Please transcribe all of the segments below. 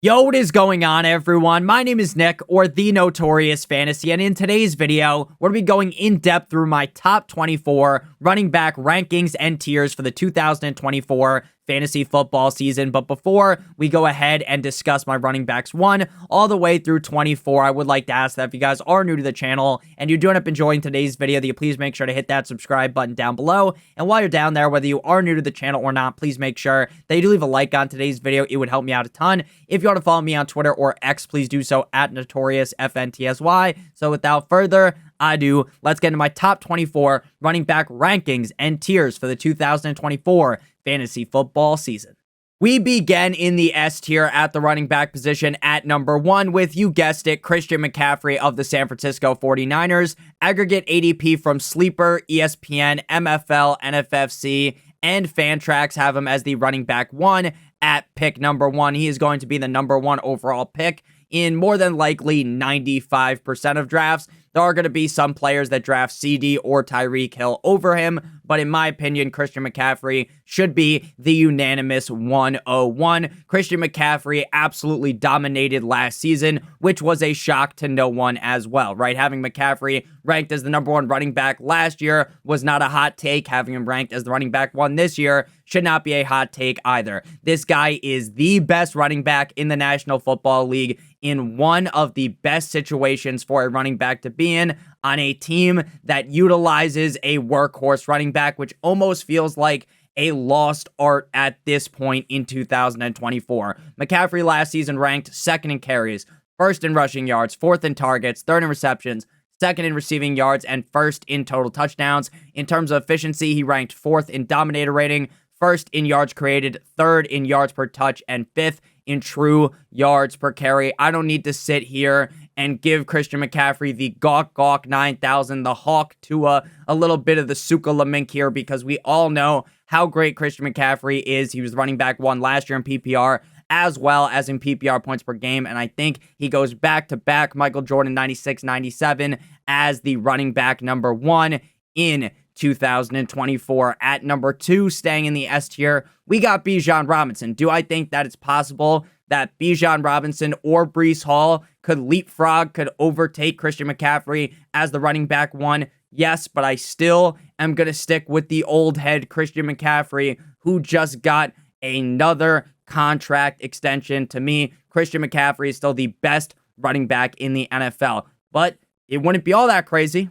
Yo, what is going on, everyone? My name is Nick, or the Notorious Fantasy, and in today's video, we're going to be going in depth through my top 24 running back rankings and tiers for the 2024 fantasy football season. But before we go ahead and discuss my running backs 1 all the way through 24, I would like to ask that if you guys are new to the channel and you do end up enjoying today's video, that you please make sure to hit that subscribe button down below. And while you're down there, whether you are new to the channel or not, please make sure that you do leave a like on today's video. It would help me out a ton. If you want to follow me on Twitter or X, please do so at NotoriousFantasy. So without further ado, let's get into my top 24 running back rankings and tiers for the 2024 fantasy football season. We begin in the S tier at the running back position at number 1 with, you guessed it, Christian McCaffrey of the San Francisco 49ers. Aggregate ADP from Sleeper, ESPN, MFL, NFFC, and Fantrax have him as the running back 1 at pick number 1. He is going to be the number 1 overall pick in more than likely 95% of drafts. There are going to be some players that draft CD or Tyreek Hill over him, but in my opinion, Christian McCaffrey should be the unanimous 101. Christian McCaffrey absolutely dominated last season, which was a shock to no one as well, right? Having McCaffrey ranked as the number 1 running back last year was not a hot take. Having him ranked as the running back 1 this year should not be a hot take either. This guy is the best running back in the National Football League, in one of the best situations for a running back to be in, on a team that utilizes a workhorse running back, which almost feels like a lost art at this point in 2024. McCaffrey last season ranked 2nd in carries, 1st in rushing yards, 4th in targets, 3rd in receptions, 2nd in receiving yards, and 1st in total touchdowns. In terms of efficiency, he ranked 4th in dominator rating, 1st in yards created, 3rd in yards per touch, and 5th in true yards per carry. I don't need to sit here and give Christian McCaffrey the Gawk 9000, the Hawk to a little bit of the Suka Lamink here, because we all know how great Christian McCaffrey is. He was running back 1 last year in PPR, as well as in PPR points per game, and I think he goes back-to-back Michael Jordan 96-97 as the running back number 1 in 2024. At number 2, staying in the S tier, we got Bijan Robinson. Do I think that it's possible that Bijan Robinson or Breece Hall could leapfrog, could overtake Christian McCaffrey as the running back 1? Yes, but I still am going to stick with the old head Christian McCaffrey, who just got another contract extension. To me, Christian McCaffrey is still the best running back in the NFL, but it wouldn't be all that crazy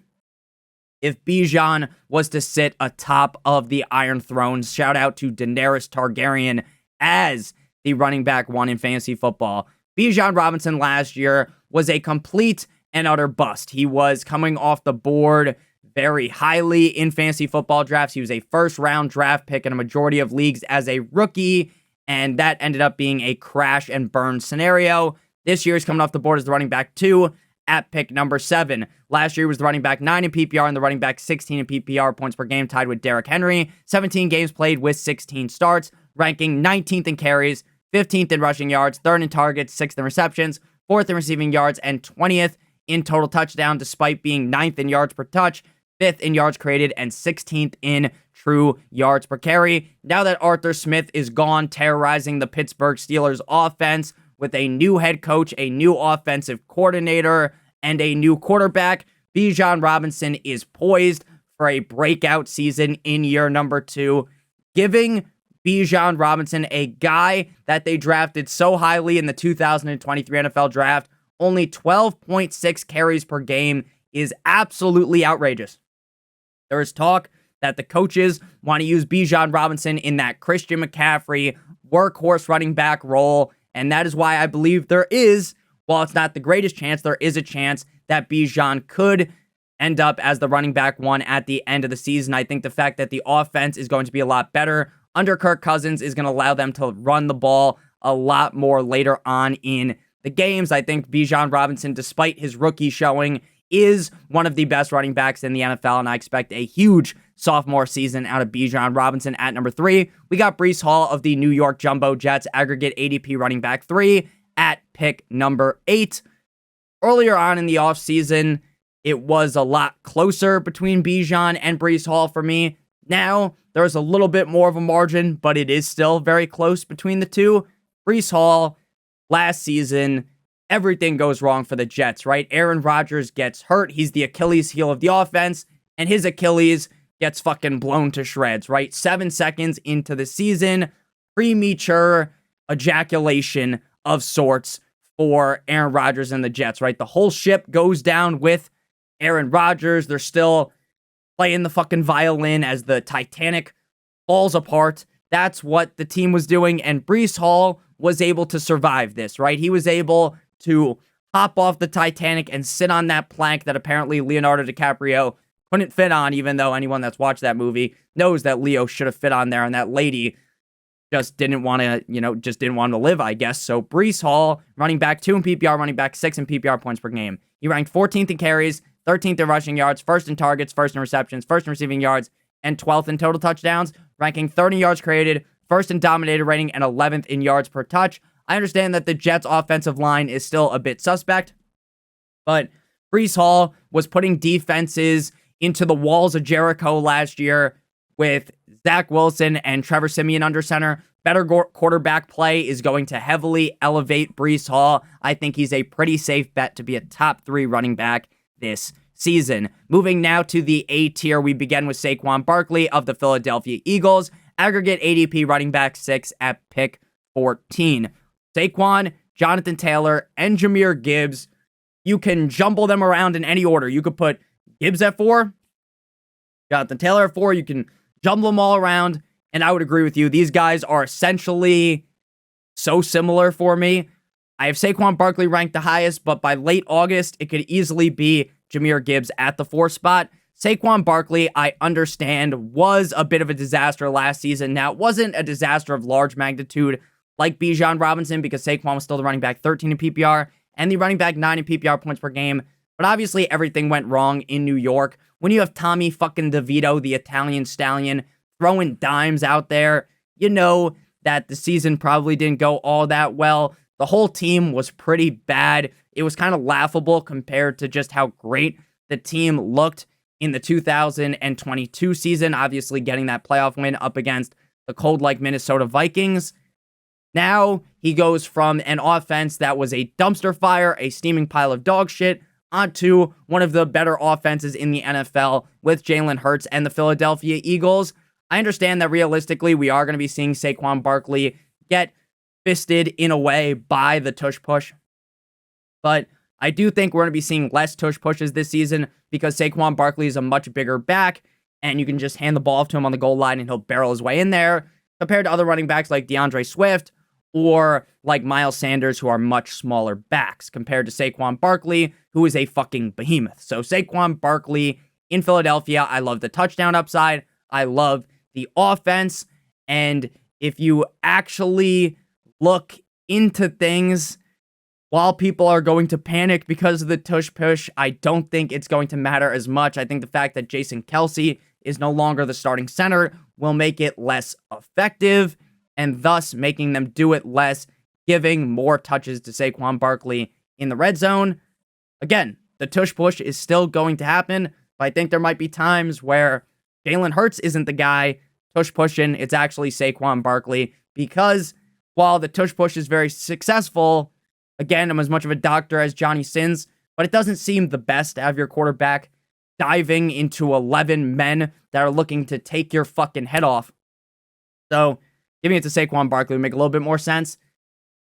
if Bijan was to sit atop of the Iron Throne. Shout out to Daenerys Targaryen as the running back 1 in fantasy football. Bijan Robinson last year was a complete and utter bust. He was coming off the board very highly in fantasy football drafts. He was a 1st-round draft pick in a majority of leagues as a rookie, and that ended up being a crash and burn scenario. This year, he's coming off the board as the running back 2 at pick number 7. Last year, he was the running back 9 in PPR and the running back 16 in PPR points per game, tied with Derrick Henry. 17 games played with 16 starts, ranking 19th in carries, 15th in rushing yards, 3rd in targets, 6th in receptions, 4th in receiving yards, and 20th in total touchdown, despite being 9th in yards per touch, 5th in yards created, and 16th in true yards per carry. Now that Arthur Smith is gone, terrorizing the Pittsburgh Steelers offense with a new head coach, a new offensive coordinator, and a new quarterback, Bijan Robinson is poised for a breakout season in year number 2, giving Bijan Robinson, a guy that they drafted so highly in the 2023 NFL draft, only 12.6 carries per game, is absolutely outrageous. There is talk that the coaches want to use Bijan Robinson in that Christian McCaffrey workhorse running back role, and that is why I believe there is, while it's not the greatest chance, there is a chance that Bijan could end up as the running back 1 at the end of the season. I think the fact that the offense is going to be a lot better under Kirk Cousins is going to allow them to run the ball a lot more later on in the games. I think Bijan Robinson, despite his rookie showing, is one of the best running backs in the NFL, and I expect a huge sophomore season out of Bijan Robinson. At number 3, we got Breece Hall of the New York Jumbo Jets, aggregate ADP running back 3 at pick number 8. Earlier on in the offseason, it was a lot closer between Bijan and Breece Hall for me. Now, there's a little bit more of a margin, but it is still very close between the two. Breece Hall last season, everything goes wrong for the Jets, right? Aaron Rodgers gets hurt. He's the Achilles heel of the offense, and his Achilles gets fucking blown to shreds, right? 7 seconds into the season, premature ejaculation of sorts for Aaron Rodgers and the Jets, right? The whole ship goes down with Aaron Rodgers. They're still playing the fucking violin as the Titanic falls apart. That's what the team was doing, and Breece Hall was able to survive this, right? He was able to hop off the Titanic and sit on that plank that apparently Leonardo DiCaprio couldn't fit on, even though anyone that's watched that movie knows that Leo should have fit on there, and that lady just didn't want to, live, I guess. So Breece Hall, running back 2 in PPR, running back 6 in PPR points per game. He ranked 14th in carries, 13th in rushing yards, 1st in targets, 1st in receptions, 1st in receiving yards, and 12th in total touchdowns, ranking 30 yards created, 1st in dominator rating, and 11th in yards per touch. I understand that the Jets' offensive line is still a bit suspect, but Breece Hall was putting defenses into the walls of Jericho last year with Zach Wilson and Trevor Siemian under center. Better quarterback play is going to heavily elevate Breece Hall. I think he's a pretty safe bet to be a top 3 running back this season. Moving now to the A tier, we begin with Saquon Barkley of the Philadelphia Eagles. Aggregate ADP running back 6 at pick 14. Saquon, Jonathan Taylor, and Jahmyr Gibbs. You can jumble them around in any order. You could put Gibbs at 4, Jonathan Taylor at 4. You can jumble them all around, and I would agree with you. These guys are essentially so similar for me. I have Saquon Barkley ranked the highest, but by late August, it could easily be Jahmyr Gibbs at the 4 spot. Saquon Barkley, I understand, was a bit of a disaster last season. Now, it wasn't a disaster of large magnitude like Bijan Robinson, because Saquon was still the running back 13 in PPR and the running back 9 in PPR points per game. But obviously, everything went wrong in New York. When you have Tommy fucking DeVito, the Italian stallion, throwing dimes out there, you know that the season probably didn't go all that well. The whole team was pretty bad. It was kind of laughable compared to just how great the team looked in the 2022 season, obviously getting that playoff win up against the cold-like Minnesota Vikings. Now he goes from an offense that was a dumpster fire, a steaming pile of dog shit, onto one of the better offenses in the NFL with Jalen Hurts and the Philadelphia Eagles. I understand that realistically we are going to be seeing Saquon Barkley get fisted in a way by the tush push, but I do think we're going to be seeing less tush pushes this season because Saquon Barkley is a much bigger back, and you can just hand the ball off to him on the goal line and he'll barrel his way in there, compared to other running backs like DeAndre Swift or like Miles Sanders, who are much smaller backs, compared to Saquon Barkley, who is a fucking behemoth. So Saquon Barkley in Philadelphia, I love the touchdown upside. I love the offense. And if you actually look into things, while people are going to panic because of the tush push, I don't think it's going to matter as much. I think the fact that Jason Kelce is no longer the starting center will make it less effective, and thus making them do it less, giving more touches to Saquon Barkley in the red zone. Again, the tush push is still going to happen, but I think there might be times where Jalen Hurts isn't the guy tush pushing. It's actually Saquon Barkley, because while the tush push is very successful, again, I'm as much of a doctor as Johnny Sins, but it doesn't seem the best to have your quarterback diving into 11 men that are looking to take your fucking head off. So giving it to Saquon Barkley would make a little bit more sense.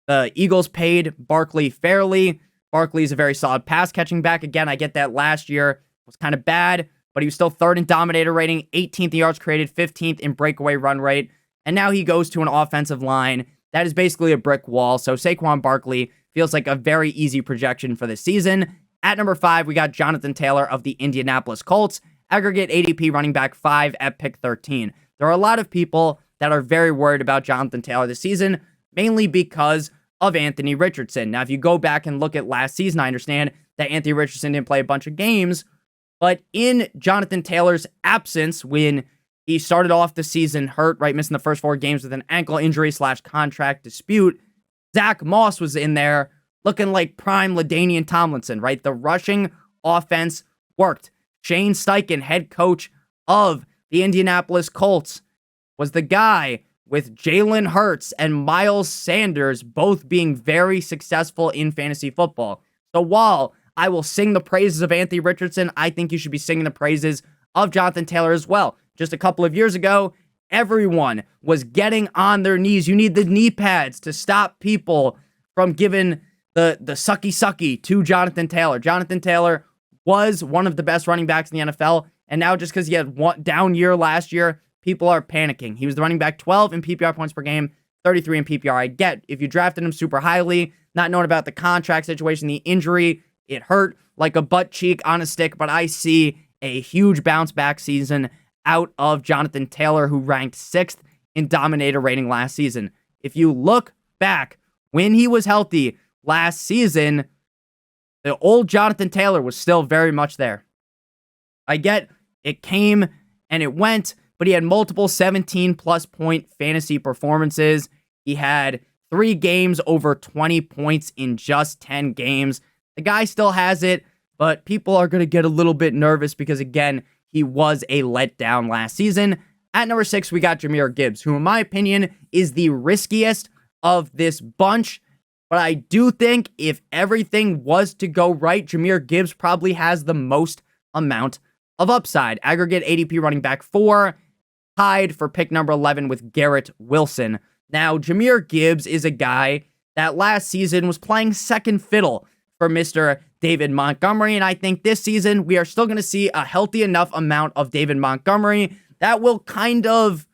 The Eagles paid Barkley fairly. Barkley is a very solid pass-catching back. Again, I get that last year was kind of bad, but he was still 3rd in dominator rating, 18th in yards created, 15th in breakaway run rate, and now he goes to an offensive line that is basically a brick wall. So Saquon Barkley feels like a very easy projection for the season. At number 5, we got Jonathan Taylor of the Indianapolis Colts. Aggregate ADP running back 5 at pick 13. There are a lot of people that are very worried about Jonathan Taylor this season, mainly because of Anthony Richardson. Now, if you go back and look at last season, I understand that Anthony Richardson didn't play a bunch of games, but in Jonathan Taylor's absence, when he started off the season hurt, right, missing the first 4 games with an ankle injury / contract dispute, Zach Moss was in there looking like prime LaDainian Tomlinson, right? The rushing offense worked. Shane Steichen, head coach of the Indianapolis Colts, was the guy with Jalen Hurts and Miles Sanders both being very successful in fantasy football. So while I will sing the praises of Anthony Richardson, I think you should be singing the praises of Jonathan Taylor as well. Just a couple of years ago, everyone was getting on their knees. You need the knee pads to stop people from giving the sucky to Jonathan Taylor. Jonathan Taylor was one of the best running backs in the NFL, and now just because he had one down year last year, people are panicking. He was the running back 12 in PPR points per game, 33 in PPR. I get if you drafted him super highly, not knowing about the contract situation, the injury, it hurt like a butt cheek on a stick, but I see a huge bounce back season out of Jonathan Taylor, who ranked 6th in Dominator rating last season. If you look back when he was healthy last season, the old Jonathan Taylor was still very much there. I get it came and it went, but he had multiple 17-plus point fantasy performances. He had 3 games over 20 points in just 10 games. The guy still has it, but people are going to get a little bit nervous because, again, he was a letdown last season. At number 6, we got Jahmyr Gibbs, who, in my opinion, is the riskiest of this bunch. But I do think if everything was to go right, Jahmyr Gibbs probably has the most amount of upside. Aggregate ADP running back 4, tied for pick number 11 with Garrett Wilson. Now, Jahmyr Gibbs is a guy that last season was playing second fiddle for Mr. David Montgomery, and I think this season we are still going to see a healthy enough amount of David Montgomery that will kind of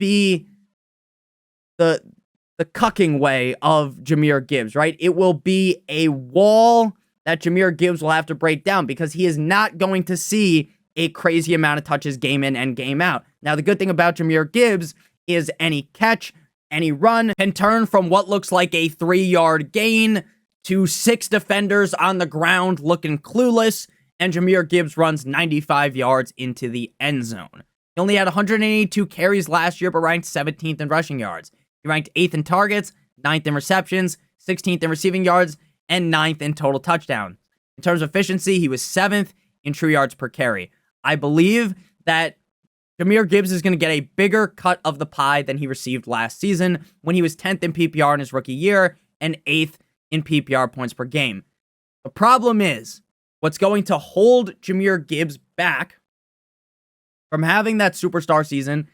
be the cucking way of Jahmyr Gibbs, right? It will be a wall that Jahmyr Gibbs will have to break down because he is not going to see a crazy amount of touches game in and game out. Now, the good thing about Jahmyr Gibbs is any catch, any run can turn from what looks like a 3-yard gain to 6 defenders on the ground looking clueless, and Jahmyr Gibbs runs 95 yards into the end zone. He only had 182 carries last year, but ranked 17th in rushing yards. He ranked 8th in targets, 9th in receptions, 16th in receiving yards, and 9th in total touchdowns. In terms of efficiency, he was 7th in true yards per carry. I believe that Jahmyr Gibbs is going to get a bigger cut of the pie than he received last season when he was 10th in PPR in his rookie year and 8th in PPR points per game. The problem is, what's going to hold Jahmyr Gibbs back from having that superstar season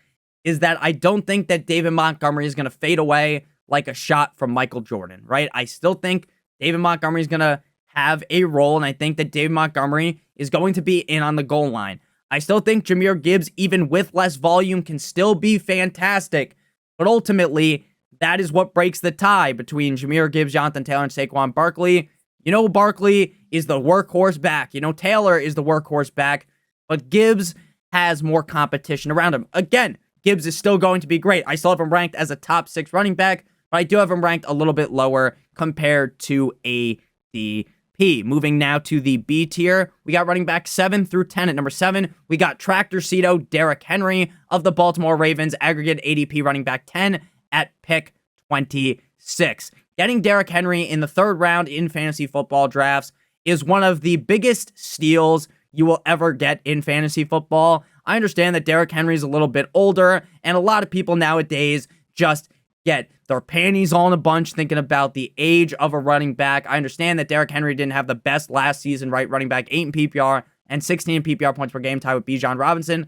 is that I don't think that David Montgomery is going to fade away like a shot from Michael Jordan, right? I still think David Montgomery is going to have a role, and I think that David Montgomery is going to be in on the goal line. I still think Jahmyr Gibbs, even with less volume, can still be fantastic, but ultimately, that is what breaks the tie between Jahmyr Gibbs, Jonathan Taylor, and Saquon Barkley. You know, Barkley is the workhorse back. You know, Taylor is the workhorse back, but Gibbs has more competition around him. Again, Gibbs is still going to be great. I still have him ranked as a top 6 running back, but I do have him ranked a little bit lower compared to ADP. Moving now to the B tier, we got running back 7 through 10. At number 7, we got Tractor Cedo Derrick Henry of the Baltimore Ravens, aggregate ADP running back 10 at pick 26. Getting Derrick Henry in the 3rd round in fantasy football drafts is one of the biggest steals you will ever get in fantasy football. I understand that Derrick Henry is a little bit older, and a lot of people nowadays just get their panties all in a bunch thinking about the age of a running back. I understand that Derrick Henry didn't have the best last season, right? Running back 8 in PPR and 16 in PPR points per game, tied with Bijan Robinson.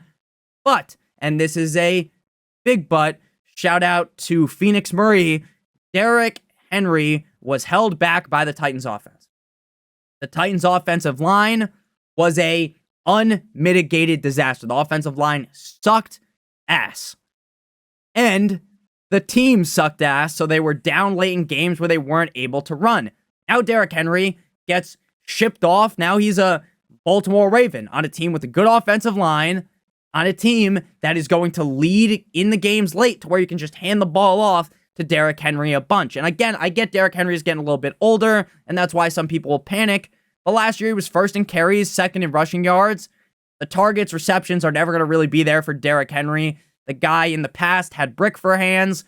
But, and this is a big but, shout out to Phoenix Murray, Derrick Henry was held back by the Titans offense. The Titans offensive line was a unmitigated disaster. The offensive line sucked ass. And the team sucked ass, so they were down late in games where they weren't able to run. Now Derrick Henry gets shipped off. Now he's a Baltimore Raven on a team with a good offensive line, on a team that is going to lead in the games late to where you can just hand the ball off to Derrick Henry a bunch. And again, I get Derrick Henry is getting a little bit older, and that's why some people will panic. But last year he was 1st in carries, 2nd in rushing yards. The targets, receptions are never going to really be there for Derrick Henry. The guy in the past had brick for hands.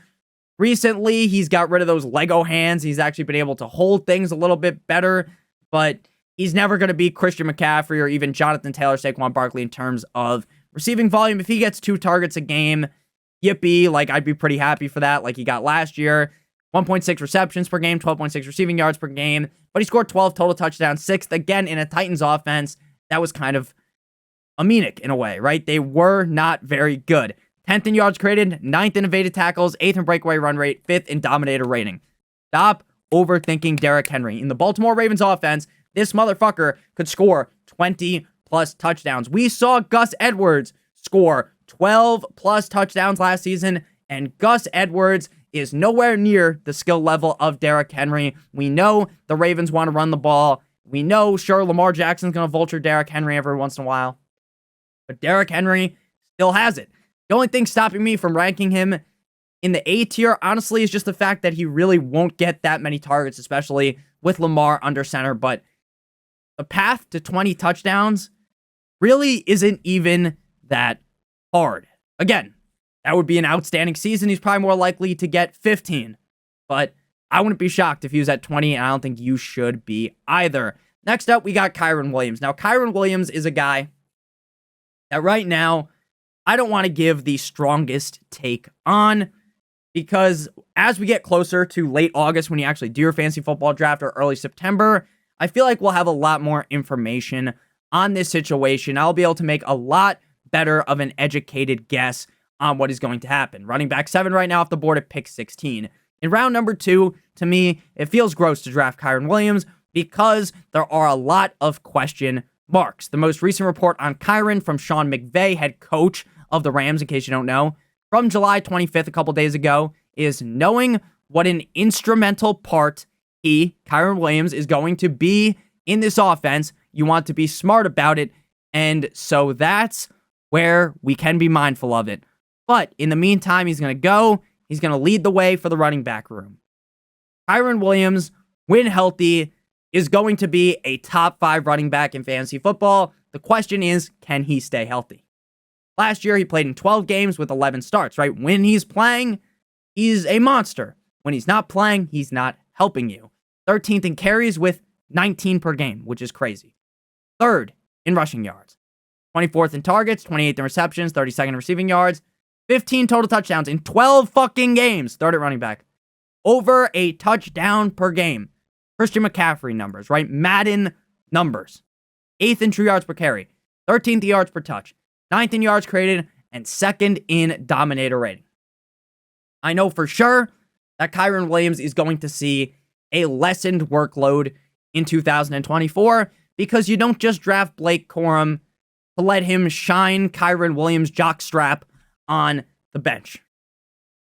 Recently, he's got rid of those Lego hands. He's actually been able to hold things a little bit better, but he's never going to be Christian McCaffrey or even Jonathan Taylor, Saquon Barkley in terms of receiving volume. If he gets 2 targets a game, yippee, like I'd be pretty happy for that, like he got last year. 1.6 receptions per game, 12.6 receiving yards per game, but he scored 12 total touchdowns, 6th again in a Titans offense that was kind of anemic in a way, right? They were not very good. 10th in yards created, 9th in evaded tackles, 8th in breakaway run rate, 5th in dominator rating. Stop overthinking Derrick Henry. In the Baltimore Ravens offense, this motherfucker could score 20 plus touchdowns. We saw Gus Edwards score 12 plus touchdowns last season, and Gus Edwards is nowhere near the skill level of Derrick Henry. We know the Ravens want to run the ball. We know, sure, Lamar Jackson's going to vulture Derrick Henry every once in a while, but Derrick Henry still has it. The only thing stopping me from ranking him in the A tier, honestly, is just the fact that he really won't get that many targets, especially with Lamar under center. But the path to 20 touchdowns really isn't even that hard. Again, that would be an outstanding season. He's probably more likely to get 15. But I wouldn't be shocked if he was at 20, and I don't think you should be either. Next up, we got Kyren Williams. Now, Kyren Williams is a guy that right now I don't want to give the strongest take on, because as we get closer to late August when you actually do your fantasy football draft, or early September, I feel like we'll have a lot more information on this situation. I'll be able to make a lot better of an educated guess on what is going to happen. Running back 7 right now off the board at pick 16. In round number 2, to me, it feels gross to draft Kyren Williams because there are a lot of question marks. The most recent report on Kyren from Sean McVay, head coach of the Rams, in case you don't know, from July 25th, a couple days ago, is knowing what an instrumental part Kyren Williams, is going to be in this offense. You want to be smart about it, and so that's where we can be mindful of it. But in the meantime, he's going to lead the way for the running back room. Kyren Williams, when healthy, is going to be a top 5 running back in fantasy football. The question is, can he stay healthy? Last year, he played in 12 games with 11 starts, right? When he's playing, he's a monster. When he's not playing, he's not helping you. 13th in carries with 19 per game, which is crazy. 3rd in rushing yards. 24th in targets, 28th in receptions, 32nd in receiving yards, 15 total touchdowns in 12 fucking games. 3rd at running back. Over a touchdown per game. Christian McCaffrey numbers, right? Madden numbers. 8th in true yards per carry. 13th yards per touch. 9th in yards created, and 2nd in dominator rating. I know for sure that Kyren Williams is going to see a lessened workload in 2024 because you don't just draft Blake Corum to let him shine Kyren Williams' jockstrap on the bench.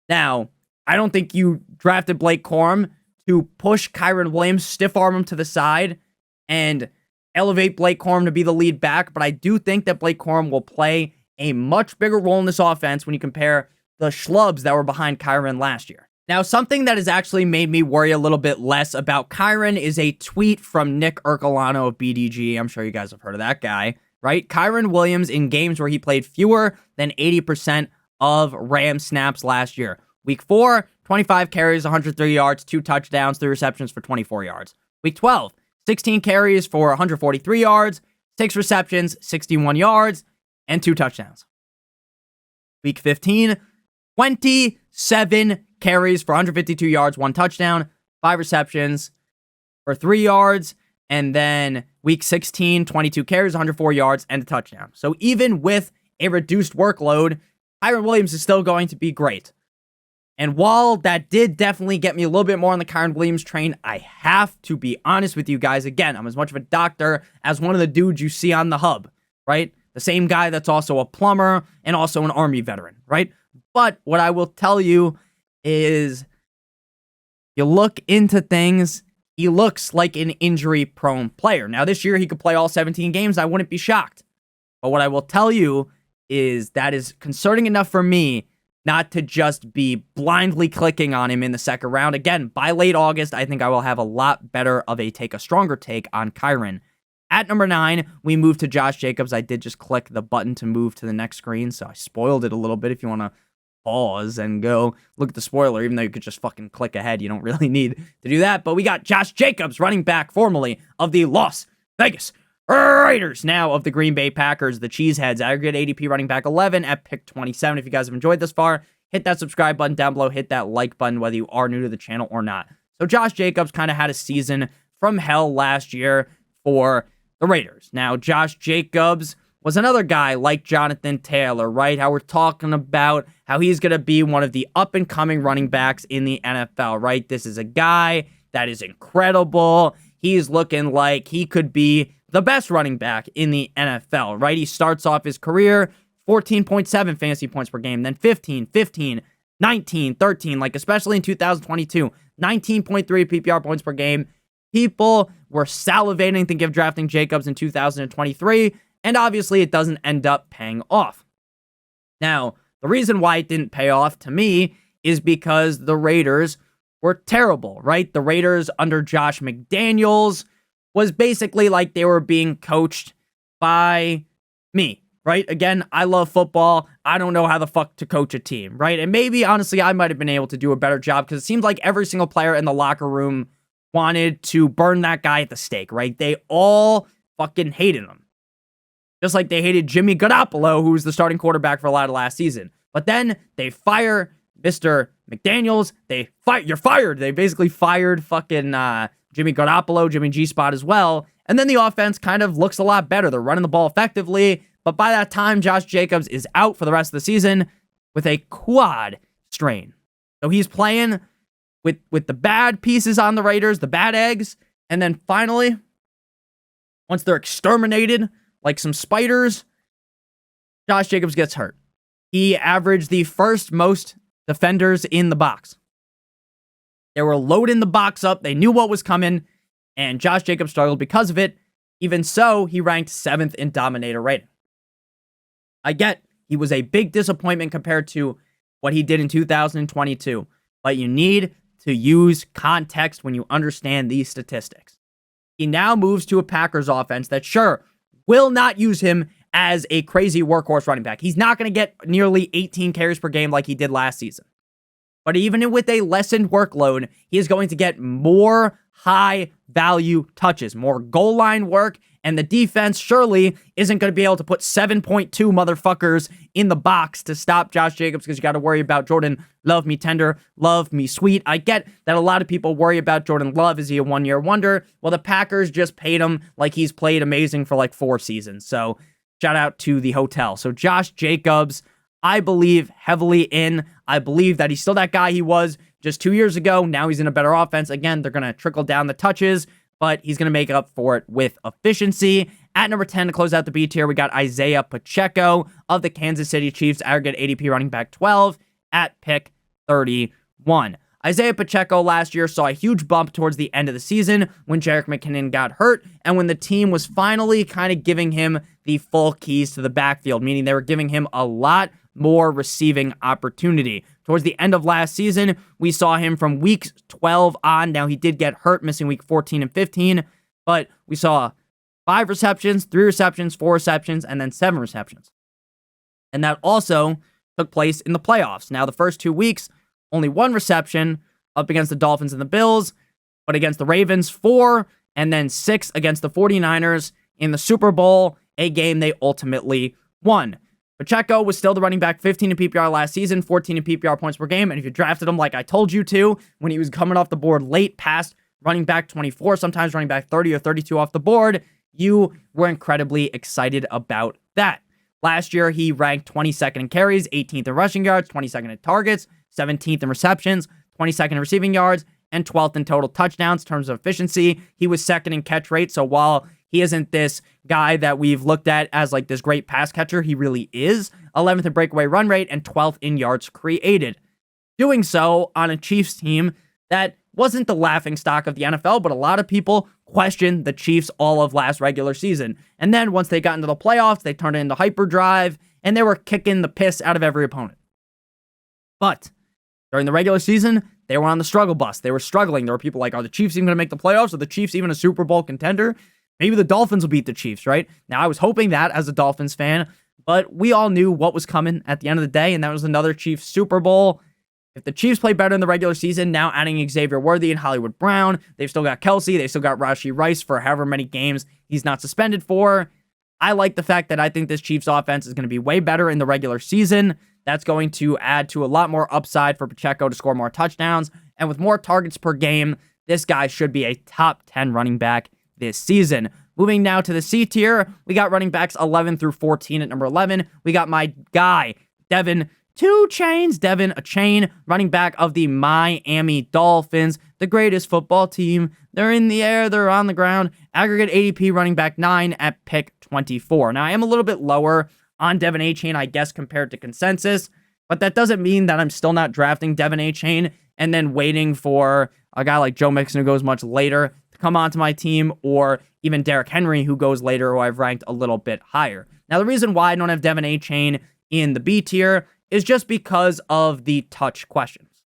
Now, I don't think you drafted Blake Corum to push Kyren Williams, stiff arm him to the side, and elevate Blake Corum to be the lead back, but I do think that Blake Corum will play a much bigger role in this offense when you compare the schlubs that were behind Kyren last year. Now, something that has actually made me worry a little bit less about Kyren is a tweet from Nick Ercolano of BDG. I'm sure you guys have heard of that guy, right? Kyren Williams in games where he played fewer than 80% of Rams snaps last year. Week 4, 25 carries, 103 yards, 2 touchdowns, 3 receptions for 24 yards. Week 12, 16 carries for 143 yards, 6 receptions, 61 yards, and 2 touchdowns. Week 15, 27 carries for 152 yards, 1 touchdown, 5 receptions for 3 yards. And then week 16, 22 carries, 104 yards, and a touchdown. So even with a reduced workload, Kyren Williams is still going to be great. And while that did definitely get me a little bit more on the Kyren Williams train, I have to be honest with you guys. Again, I'm as much of a doctor as one of the dudes you see on the hub, right? The same guy that's also a plumber and also an Army veteran, right? But what I will tell you is, you look into things, he looks like an injury-prone player. Now, this year, he could play all 17 games. I wouldn't be shocked. But what I will tell you is that is concerning enough for me not to just be blindly clicking on him in the second round. Again, by late August, I think I will have a lot better of a stronger take on Kyren. At number 9, we move to Josh Jacobs. I did just click the button to move to the next screen, so I spoiled it a little bit. If you want to pause and go look at the spoiler, even though you could just fucking click ahead, you don't really need to do that. But we got Josh Jacobs, running back formerly of the Las Vegas Raiders, now of the Green Bay Packers, the Cheeseheads. Aggregate ADP running back 11 at pick 27. If you guys have enjoyed this far, hit that subscribe button down below, hit that like button, whether you are new to the channel or not. So Josh Jacobs kind of had a season from hell last year for the Raiders. Now, Josh Jacobs was another guy like Jonathan Taylor, right? How we're talking about how he's going to be one of the up-and-coming running backs in the NFL, right? This is a guy that is incredible. He's looking like he could be the best running back in the NFL, right? He starts off his career 14.7 fantasy points per game, then 15, 15, 19, 13, like especially in 2022, 19.3 PPR points per game. People were salivating to give drafting Jacobs in 2023, and obviously it doesn't end up paying off. Now, the reason why it didn't pay off to me is because the Raiders were terrible, right? The Raiders under Josh McDaniels was basically like they were being coached by me, right? Again, I love football. I don't know how the fuck to coach a team, right? And maybe, honestly, I might have been able to do a better job because it seems like every single player in the locker room wanted to burn that guy at the stake, right? They all fucking hated him. Just like they hated Jimmy Garoppolo, who was the starting quarterback for a lot of last season. But then they fire Mr. McDaniels. You're fired. They basically fired fucking Jimmy Garoppolo, Jimmy G-Spot as well. And then the offense kind of looks a lot better. They're running the ball effectively. But by that time, Josh Jacobs is out for the rest of the season with a quad strain. So he's playing with the bad pieces on the Raiders, the bad eggs. And then finally, once they're exterminated like some spiders, Josh Jacobs gets hurt. He averaged the first most defenders in the box. They were loading the box up. They knew what was coming, and Josh Jacobs struggled because of it. Even so, he ranked 7th in Dominator rating. I get he was a big disappointment compared to what he did in 2022, but you need to use context when you understand these statistics. He now moves to a Packers offense that, sure, will not use him as a crazy workhorse running back. He's not going to get nearly 18 carries per game like he did last season. But even with a lessened workload, he is going to get more high-value touches, more goal line work, and the defense surely isn't going to be able to put 7.2 motherfuckers in the box to stop Josh Jacobs because you got to worry about Jordan Love me tender, love me sweet. I get that a lot of people worry about Jordan Love. Is he a one-year wonder? Well, the Packers just paid him like he's played amazing for like 4 seasons. So shout out to the hotel. So Josh Jacobs, I believe heavily in. I believe that he's still that guy he was just 2 years ago. Now he's in a better offense. Again, they're going to trickle down the touches, but he's going to make up for it with efficiency. At number 10 to close out the B tier, we got Isaiah Pacheco of the Kansas City Chiefs, aggregate ADP running back 12 at pick 31. Isaiah Pacheco last year saw a huge bump towards the end of the season when Jerick McKinnon got hurt and when the team was finally kind of giving him the full keys to the backfield, meaning they were giving him a lot more receiving opportunity. Towards the end of last season, we saw him from week 12 on. Now, he did get hurt missing week 14 and 15, but we saw 5 receptions, 3 receptions, 4 receptions, and then 7 receptions. And that also took place in the playoffs. Now, the first 2 weeks, only 1 reception up against the Dolphins and the Bills, but against the Ravens, 4, and then 6 against the 49ers in the Super Bowl, a game they ultimately won. Pacheco was still the running back, 15 in PPR last season, 14 in PPR points per game, and if you drafted him like I told you to, when he was coming off the board late past running back 24, sometimes running back 30 or 32 off the board, you were incredibly excited about that. Last year, he ranked 22nd in carries, 18th in rushing yards, 22nd in targets, 17th in receptions, 22nd in receiving yards, and 12th in total touchdowns in terms of efficiency. He was 2nd in catch rate, so while he isn't this guy that we've looked at as like this great pass catcher, he really is. 11th in breakaway run rate and 12th in yards created. Doing so on a Chiefs team that wasn't the laughingstock of the NFL, but a lot of people questioned the Chiefs all of last regular season. And then once they got into the playoffs, they turned it into hyperdrive, and they were kicking the piss out of every opponent. But during the regular season, they were on the struggle bus. They were struggling. There were people like, are the Chiefs even going to make the playoffs? Are the Chiefs even a Super Bowl contender? Maybe the Dolphins will beat the Chiefs, right? Now, I was hoping that as a Dolphins fan, but we all knew what was coming at the end of the day, and that was another Chiefs Super Bowl. If the Chiefs play better in the regular season, now adding Xavier Worthy and Hollywood Brown, they've still got Kelsey, they've still got Rashee Rice for however many games he's not suspended for. I like the fact that I think this Chiefs offense is going to be way better in the regular season That's going to add to a lot more upside for Pacheco to score more touchdowns. And with more targets per game, this guy should be a top 10 running back this season. Moving now to the C tier, we got running backs 11 through 14 at number 11. We got my guy, Devin Devin a chain, running back of the Miami Dolphins, the greatest football team. They're in the air, they're on the ground. Aggregate ADP running back 9 at pick 24. Now, I am a little bit lower on Devin Achane, I guess, compared to consensus, but that doesn't mean that I'm still not drafting Devin Achane and then waiting for a guy like Joe Mixon who goes much later to come onto my team, or even Derrick Henry who goes later, who I've ranked a little bit higher. Now, the reason why I don't have Devin Achane in the B tier is just because of the touch questions.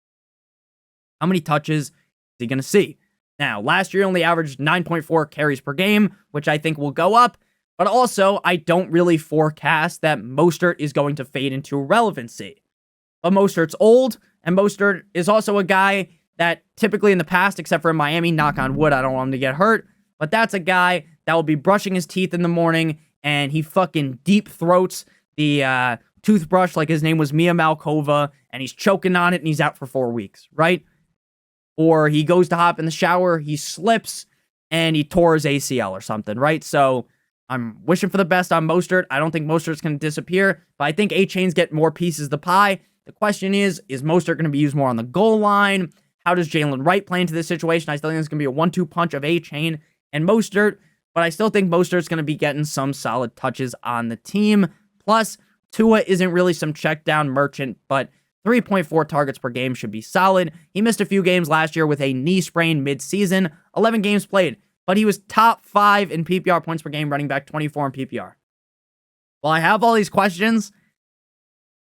How many touches is he going to see? Now, last year he only averaged 9.4 carries per game, which I think will go up. But also, I don't really forecast that Mostert is going to fade into irrelevancy. But Mostert's old, and Mostert is also a guy that typically in the past, except for in Miami, knock on wood, I don't want him to get hurt, but that's a guy that will be brushing his teeth in the morning, and he fucking deep throats the toothbrush like his name was Mia Malkova, and he's choking on it, and he's out for 4 weeks, right? Or he goes to hop in the shower, he slips, and he tore his ACL or something, right? So I'm wishing for the best on Mostert. I don't think Mostert's going to disappear, but I think Achane's get more pieces of the pie. The question is Mostert going to be used more on the goal line? How does Jalen Wright play into this situation? I still think it's going to be a 1-2 punch of Achane and Mostert, but I still think Mostert's going to be getting some solid touches on the team. Plus, Tua isn't really some check down merchant, but 3.4 targets per game should be solid. He missed a few games last year with a knee sprain mid-season, 11 games played, but he was top 5 in PPR points per game, running back 24 in PPR. While I have all these questions,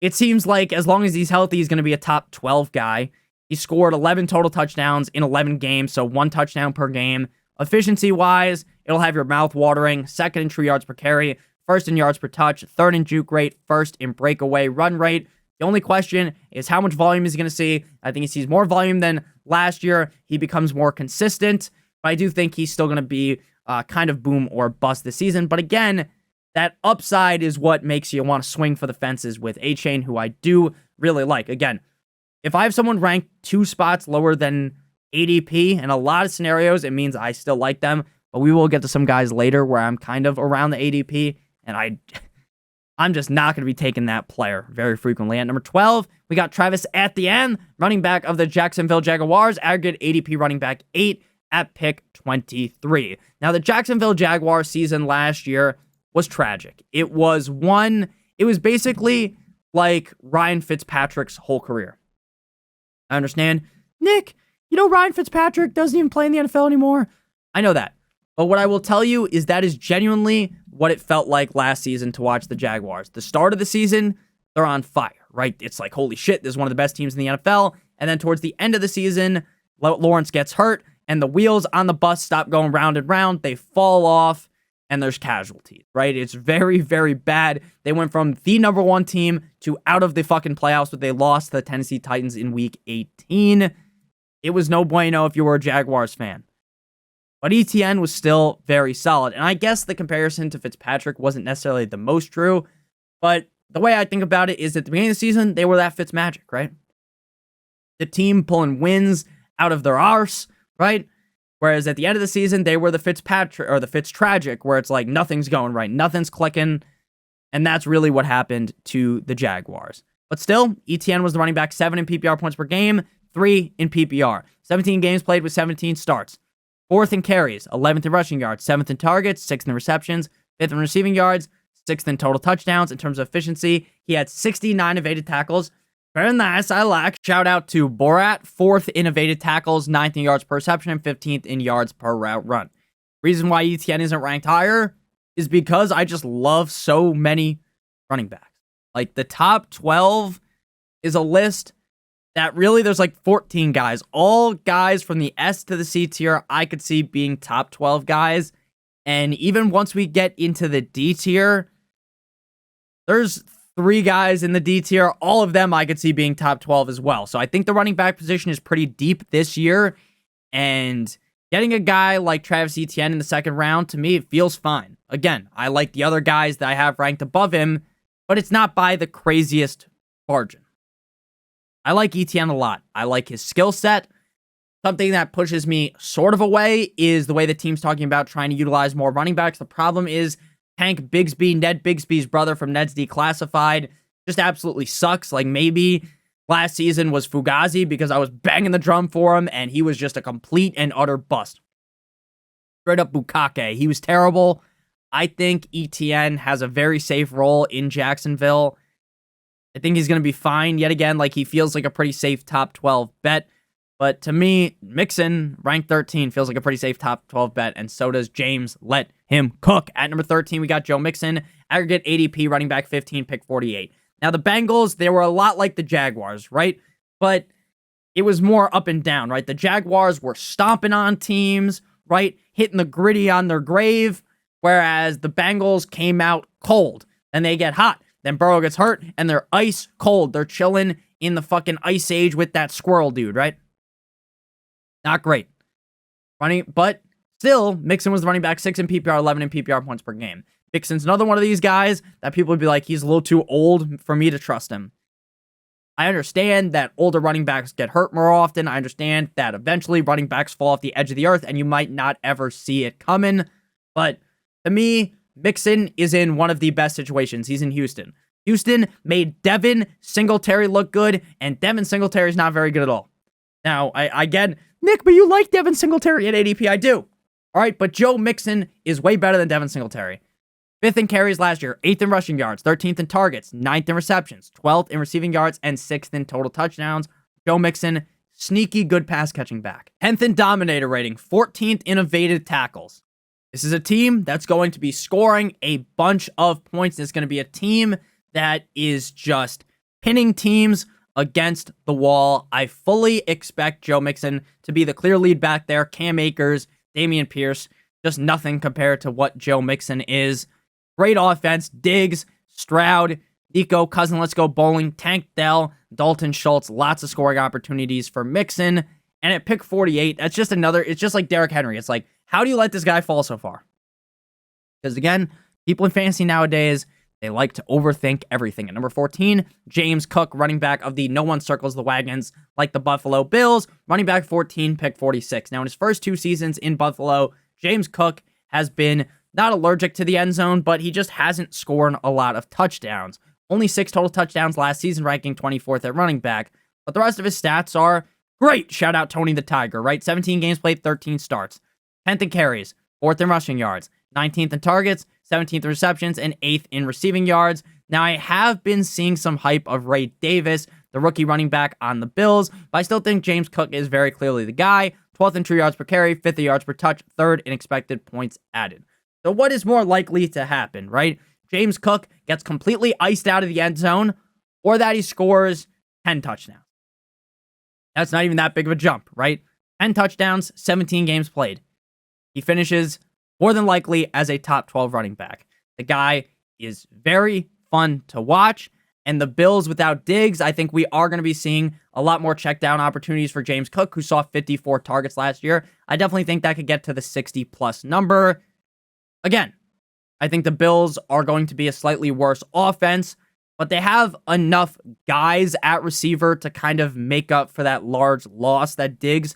it seems like as long as he's healthy, he's going to be a top 12 guy. He scored 11 total touchdowns in 11 games, so 1 touchdown per game. Efficiency-wise, it'll have your mouth watering. Second in true yards per carry, first in yards per touch, third in juke rate, first in breakaway run rate. The only question is how much volume is he going to see. I think he sees more volume than last year. He becomes more consistent, but I do think he's still going to be kind of boom or bust this season. But again, that upside is what makes you want to swing for the fences with Achane, who I do really like. Again, if I have someone ranked 2 spots lower than ADP in a lot of scenarios, it means I still like them. But we will get to some guys later where I'm kind of around the ADP, and I'm just not going to be taking that player very frequently. At number 12, we got Travis Etienne, running back of the Jacksonville Jaguars, aggregate ADP running back 8 at pick 23. Now, the Jacksonville Jaguars season last year was tragic. It was basically like Ryan Fitzpatrick's whole career. I understand. Nick, Ryan Fitzpatrick doesn't even play in the NFL anymore. I know that. But what I will tell you is that is genuinely what it felt like last season to watch the Jaguars. The start of the season, they're on fire, right? It's like, holy shit, this is one of the best teams in the NFL. And then towards the end of the season, Lawrence gets hurt, and the wheels on the bus stop going round and round. They fall off, and there's casualties, right? It's very, very bad. They went from the number 1 team to out of the fucking playoffs, but they lost to the Tennessee Titans in week 18. It was no bueno if you were a Jaguars fan. But Etienne was still very solid. And I guess the comparison to Fitzpatrick wasn't necessarily the most true, but the way I think about it is at the beginning of the season, they were that Fitzmagic, right? The team pulling wins out of their arse, right? Whereas at the end of the season, they were the Fitzpatrick or the Fitztragic, where it's like nothing's going right, nothing's clicking. And that's really what happened to the Jaguars. But still, Etienne was the running back 7 in PPR points per game, 3 in PPR. 17 games played with 17 starts. 4th in carries, 11th in rushing yards, 7th in targets, 6th in receptions, 5th in receiving yards, 6th in total touchdowns. In terms of efficiency, he had 69 evaded tackles. Very nice, I like. Shout out to Borat, 4th in evaded tackles, 9th in yards per reception, and 15th in yards per route run. Reason why Etienne isn't ranked higher is because I just love so many running backs. Like, the top 12 is a list that really there's like 14 guys. All guys from the S to the C tier I could see being top 12 guys. And even once we get into the D tier, there's 3 guys in the D tier. All of them I could see being top 12 as well. So I think the running back position is pretty deep this year. And getting a guy like Travis Etienne in the second round, to me, it feels fine. Again, I like the other guys that I have ranked above him, but it's not by the craziest bargain. I like ETN a lot. I like his skill set. Something that pushes me sort of away is the way the team's talking about trying to utilize more running backs. The problem is Tank Bigsby, Ned Bigsby's brother from Ned's Declassified, just absolutely sucks. Like, maybe last season was Fugazi because I was banging the drum for him and he was just a complete and utter bust. Straight up Bukake. He was terrible. I think ETN has a very safe role in Jacksonville. I think he's going to be fine. Yet again, like, he feels like a pretty safe top 12 bet. But to me, Mixon, ranked 13, feels like a pretty safe top 12 bet, and so does James. Let him cook. At number 13, we got Joe Mixon, aggregate ADP, running back 15, pick 48. Now, the Bengals, they were a lot like the Jaguars, right? But it was more up and down, right? The Jaguars were stomping on teams, right? Hitting the gritty on their grave, whereas the Bengals came out cold, and they get hot. Then Burrow gets hurt, and they're ice cold. They're chilling in the fucking ice age with that squirrel dude, right? Not great. But still, Mixon was the running back, 6 in PPR, 11 in PPR points per game. Mixon's another one of these guys that people would be like, he's a little too old for me to trust him. I understand that older running backs get hurt more often. I understand that eventually running backs fall off the edge of the earth and you might not ever see it coming. But to me, Mixon is in one of the best situations. He's in Houston. Houston made Devin Singletary look good, and Devin Singletary is not very good at all. Now, I get, Nick, but you like Devin Singletary at ADP. I do. All right, but Joe Mixon is way better than Devin Singletary. 5th in carries last year, 8th in rushing yards, 13th in targets, 9th in receptions, 12th in receiving yards, and 6th in total touchdowns. Joe Mixon, sneaky good pass catching back. 10th in dominator rating, 14th in evaded tackles. This is a team that's going to be scoring a bunch of points. It's going to be a team that is just pinning teams against the wall. I fully expect Joe Mixon to be the clear lead back there. Cam Akers, Damian Pierce, just nothing compared to what Joe Mixon is. Great offense. Diggs, Stroud, Nico, Cousin, Let's Go Bowling, Tank Dell, Dalton Schultz. Lots of scoring opportunities for Mixon. And at pick 48, that's just another, it's just like Derrick Henry. It's like, how do you let this guy fall so far? Because again, people in fantasy nowadays, they like to overthink everything. At number 14, James Cook, running back of the no one circles the wagons like the Buffalo Bills, running back 14, pick 46. Now, in his first 2 seasons in Buffalo, James Cook has been not allergic to the end zone, but he just hasn't scored a lot of touchdowns. Only 6 total touchdowns last season, ranking 24th at running back. But the rest of his stats are great. Shout out Tony the Tiger, right? 17 games played, 13 starts. 10th in carries, 4th in rushing yards, 19th in targets, 17th in receptions, and 8th in receiving yards. Now, I have been seeing some hype of Ray Davis, the rookie running back on the Bills, but I still think James Cook is very clearly the guy. 12th in true yards per carry, 5th in yards per touch, 3rd in expected points added. So what is more likely to happen, right? James Cook gets completely iced out of the end zone, or that he scores 10 touchdowns. That's not even that big of a jump, right? 10 touchdowns, 17 games played. He finishes more than likely as a top 12 running back. The guy is very fun to watch. And the Bills without Diggs, I think we are going to be seeing a lot more check down opportunities for James Cook, who saw 54 targets last year. I definitely think that could get to the 60-plus number. Again, I think the Bills are going to be a slightly worse offense, but they have enough guys at receiver to kind of make up for that large loss that Diggs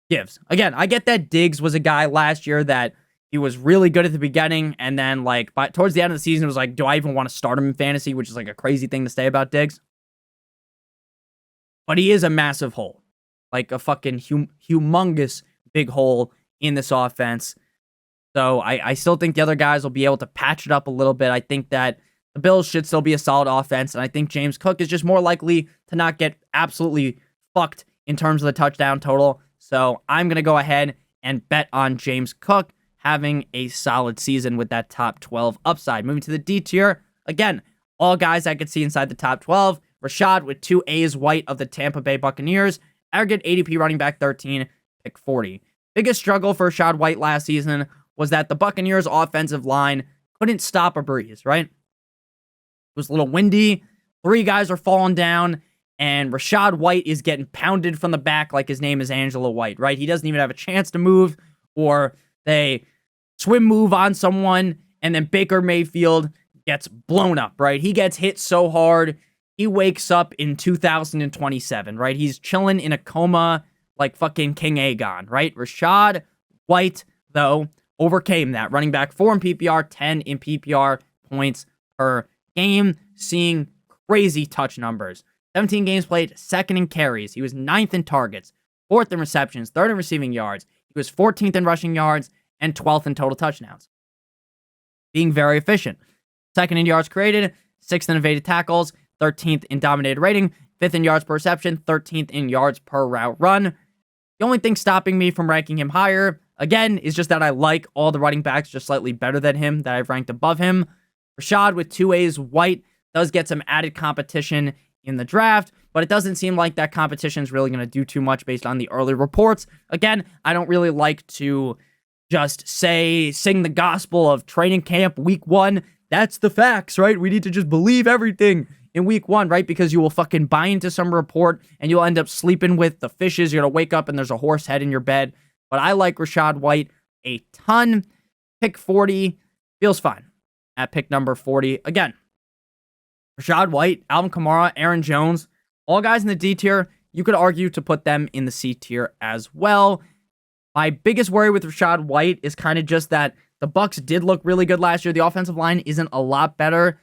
gives. Again, I get that Diggs was a guy last year that he was really good at the beginning, and then towards the end of the season, it was like, do I even want to start him in fantasy, which is like a crazy thing to say about Diggs. But he is a massive hole, like a fucking humongous big hole in this offense. So I still think the other guys will be able to patch it up a little bit. I think that the Bills should still be a solid offense, and I think James Cook is just more likely to not get absolutely fucked in terms of the touchdown total. So I'm going to go ahead and bet on James Cook having a solid season with that top 12 upside. Moving to the D tier, again, all guys I could see inside the top 12. Rashad with 2 A's White of the Tampa Bay Buccaneers. Aggregate ADP running back 13, pick 40. Biggest struggle for Rashad White last season was that the Buccaneers offensive line couldn't stop a breeze, right? It was a little windy. 3 guys are falling down, and Rashad White is getting pounded from the back like his name is Angela White, right? He doesn't even have a chance to move, or they swim move on someone, and then Baker Mayfield gets blown up, right? He gets hit so hard, he wakes up in 2027, right? He's chilling in a coma like fucking King Aegon, right? Rachaad White, though, overcame that. Running back 4 in PPR, 10 in PPR points per game, seeing crazy touch numbers. 17 games played, 2nd in carries. He was 9th in targets, 4th in receptions, 3rd in receiving yards. He was 14th in rushing yards and 12th in total touchdowns. Being very efficient. 2nd in yards created, 6th in evaded tackles, 13th in dominated rating, 5th in yards per reception, 13th in yards per route run. The only thing stopping me from ranking him higher, again, is just that I like all the running backs just slightly better than him, that I've ranked above him. Rachaad with 2 A's, White does get some added competition in the draft, but it doesn't seem like that competition is really going to do too much based on the early reports. Again, I don't really like to just sing the gospel of training camp week 1. That's the facts, right? We need to just believe everything in week 1, right? Because you will fucking buy into some report and you'll end up sleeping with the fishes. You're going to wake up and there's a horse head in your bed. But I like Rachaad White a ton. Pick 40 feels fine at pick number 40. Again, Rachaad White, Alvin Kamara, Aaron Jones, all guys in the D tier. You could argue to put them in the C tier as well. My biggest worry with Rachaad White is kind of just that the Bucs did look really good last year. The offensive line isn't a lot better.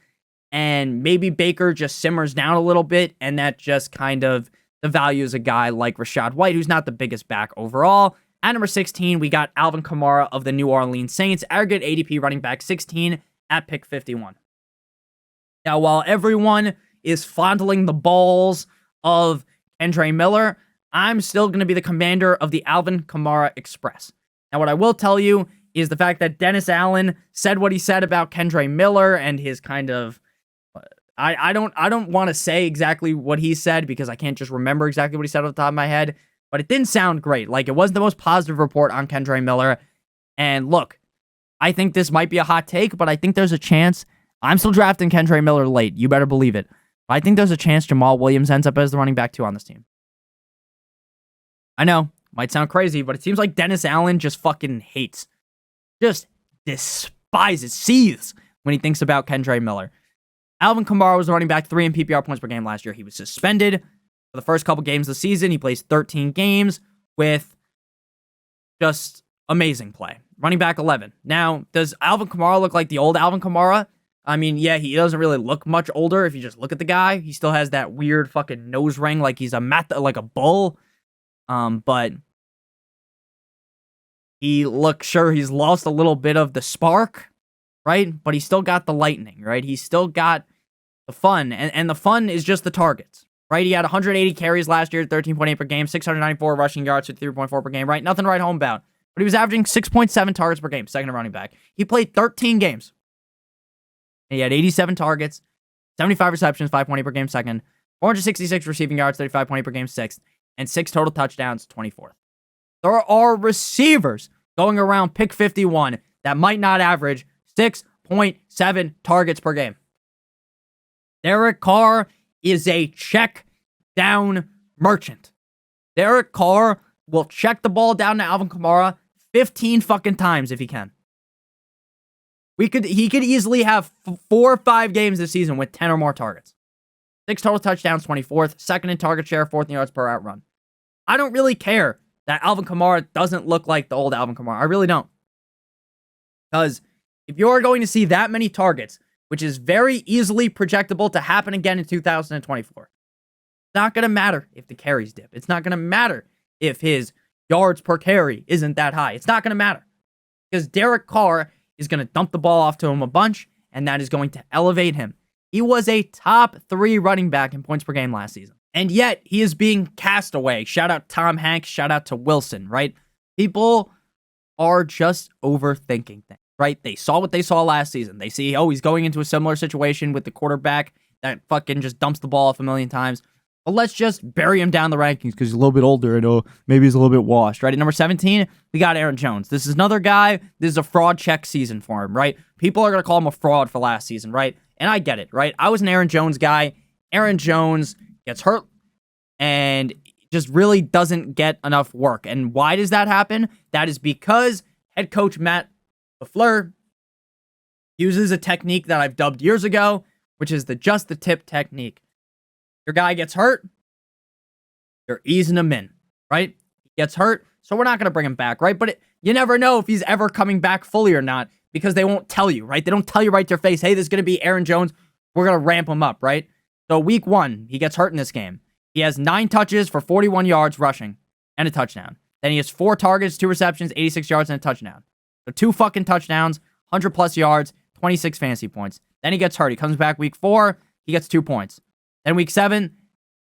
And maybe Baker just simmers down a little bit. And that just kind of devalues a guy like Rachaad White, who's not the biggest back overall. At number 16, we got Alvin Kamara of the New Orleans Saints. Aggregate ADP running back 16 at pick 51. Now, while everyone is fondling the balls of Kendre Miller, I'm still going to be the commander of the Alvin Kamara Express. Now, what I will tell you is the fact that Dennis Allen said what he said about Kendre Miller and his kind of... I don't want to say exactly what he said because I can't just remember exactly what he said off the top of my head, but it didn't sound great. Like, it wasn't the most positive report on Kendre Miller. And look, I think this might be a hot take, but I think there's a chance. I'm still drafting Kendre Miller late. You better believe it. But I think there's a chance Jamal Williams ends up as the running back 2 on this team. I know, might sound crazy, but it seems like Dennis Allen just fucking hates, just despises, seethes when he thinks about Kendre Miller. Alvin Kamara was the running back 3 in PPR points per game last year. He was suspended for the first couple games of the season. He plays 13 games with just amazing play. Running back 11. Now, does Alvin Kamara look like the old Alvin Kamara? I mean, yeah, he doesn't really look much older if you just look at the guy. He still has that weird fucking nose ring like he's like a bull. But he looks sure he's lost a little bit of the spark, right? But he's still got the lightning, right? He's still got the fun, and the fun is just the targets, right? He had 180 carries last year, 13.8 per game, 694 rushing yards, 3.4 per game, right? Nothing to write home about. But he was averaging 6.7 targets per game, second running back. He played 13 games. He had 87 targets, 75 receptions, 5.8 per game, second, 466 receiving yards, 35.8 per game, sixth, and 6 total touchdowns, 24th. There are receivers going around pick 51 that might not average 6.7 targets per game. Derek Carr is a check down merchant. Derek Carr will check the ball down to Alvin Kamara 15 fucking times if he can. He could easily have 4 or 5 games this season with 10 or more targets. 6 total touchdowns, 24th, second in target share, 4th in yards per out run. I don't really care that Alvin Kamara doesn't look like the old Alvin Kamara. I really don't. Because if you're going to see that many targets, which is very easily projectable to happen again in 2024, it's not going to matter if the carries dip. It's not going to matter if his yards per carry isn't that high. It's not going to matter. Because Derek Carr is going to dump the ball off to him a bunch, and that is going to elevate him. He was a top 3 running back in points per game last season. And yet, he is being cast away. Shout out Tom Hanks. Shout out to Wilson, right? People are just overthinking things, right? They saw what they saw last season. They see, oh, he's going into a similar situation with the quarterback that fucking just dumps the ball off a million times. But let's just bury him down the rankings because he's a little bit older and maybe he's a little bit washed, right? At number 17, we got Aaron Jones. This is another guy. This is a fraud check season for him, right? People are going to call him a fraud for last season, right? And I get it, right? I was an Aaron Jones guy. Aaron Jones gets hurt and just really doesn't get enough work. And why does that happen? That is because head coach Matt LaFleur uses a technique that I've dubbed years ago, which is the just the tip technique. Your guy gets hurt, you're easing him in, right? He gets hurt, so we're not going to bring him back, right? But you never know if he's ever coming back fully or not because they won't tell you, right? They don't tell you right to your face, hey, this is going to be Aaron Jones. We're going to ramp him up, right? So week 1, he gets hurt in this game. He has 9 touches for 41 yards rushing and a touchdown. Then he has 4 targets, 2 receptions, 86 yards, and a touchdown. So 2 fucking touchdowns, 100-plus yards, 26 fantasy points. Then he gets hurt. He comes back week 4. He gets 2 points. Then week 7,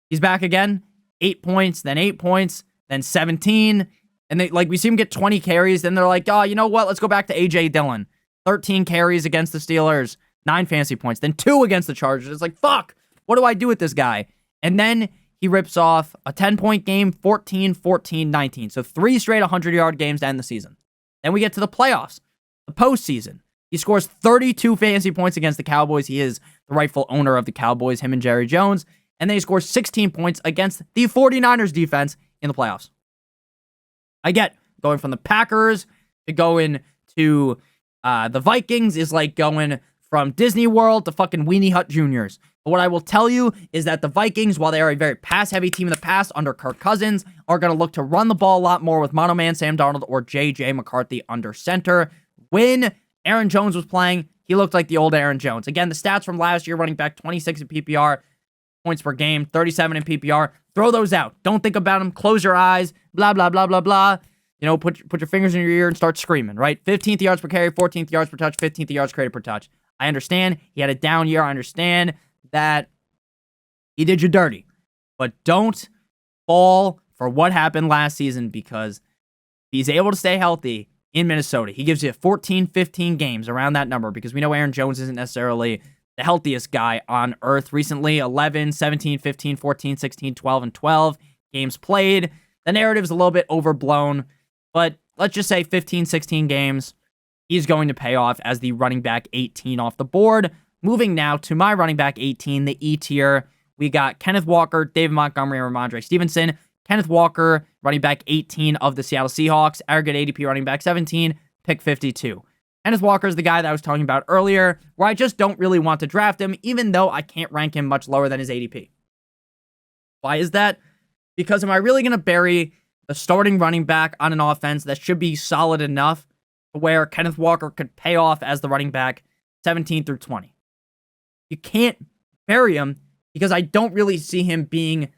he's back again. 8 points, then 8 points, then 17. And we see him get 20 carries. Then they're like, oh, you know what? Let's go back to A.J. Dillon. 13 carries against the Steelers, 9 fantasy points, then 2 against the Chargers. It's like, fuck, what do I do with this guy? And then he rips off a 10-point game, 14, 14, 19. So 3 straight 100-yard games to end the season. Then we get to the playoffs, the postseason. He scores 32 fantasy points against the Cowboys. He is the rightful owner of the Cowboys, him and Jerry Jones. And then he scores 16 points against the 49ers defense in the playoffs. I get going from the Packers to going to the Vikings is like going from Disney World to fucking Weenie Hut Juniors. But what I will tell you is that the Vikings, while they are a very pass-heavy team in the past under Kirk Cousins, are going to look to run the ball a lot more with mono man Sam Darnold or J.J. McCarthy under center. When Aaron Jones was playing, he looked like the old Aaron Jones. Again, the stats from last year, running back 26 in PPR, points per game, 37 in PPR. Throw those out. Don't think about them. Close your eyes. Blah, blah, blah, blah, blah. You know, put your fingers in your ear and start screaming, right? 15th yards per carry, 14th yards per touch, 15th yards created per touch. I understand he had a down year. I understand that he did you dirty. But don't fall for what happened last season because he's able to stay healthy in Minnesota. He gives you 14, 15 games around that number because we know Aaron Jones isn't necessarily the healthiest guy on earth. Recently, 11, 17, 15, 14, 16, 12, and 12 games played. The narrative's a little bit overblown, but let's just say 15, 16 games. He's going to pay off as the running back 18 off the board. Moving now to my running back 18, the E tier. We got Kenneth Walker, David Montgomery, and Ramondre Stevenson. Kenneth Walker, running back 18 of the Seattle Seahawks. Aggregate ADP running back 17, pick 52. Kenneth Walker is the guy that I was talking about earlier, where I just don't really want to draft him, even though I can't rank him much lower than his ADP. Why is that? Because am I really going to bury the starting running back on an offense that should be solid enough to where Kenneth Walker could pay off as the running back 17 through 20? You can't bury him because I don't really see him being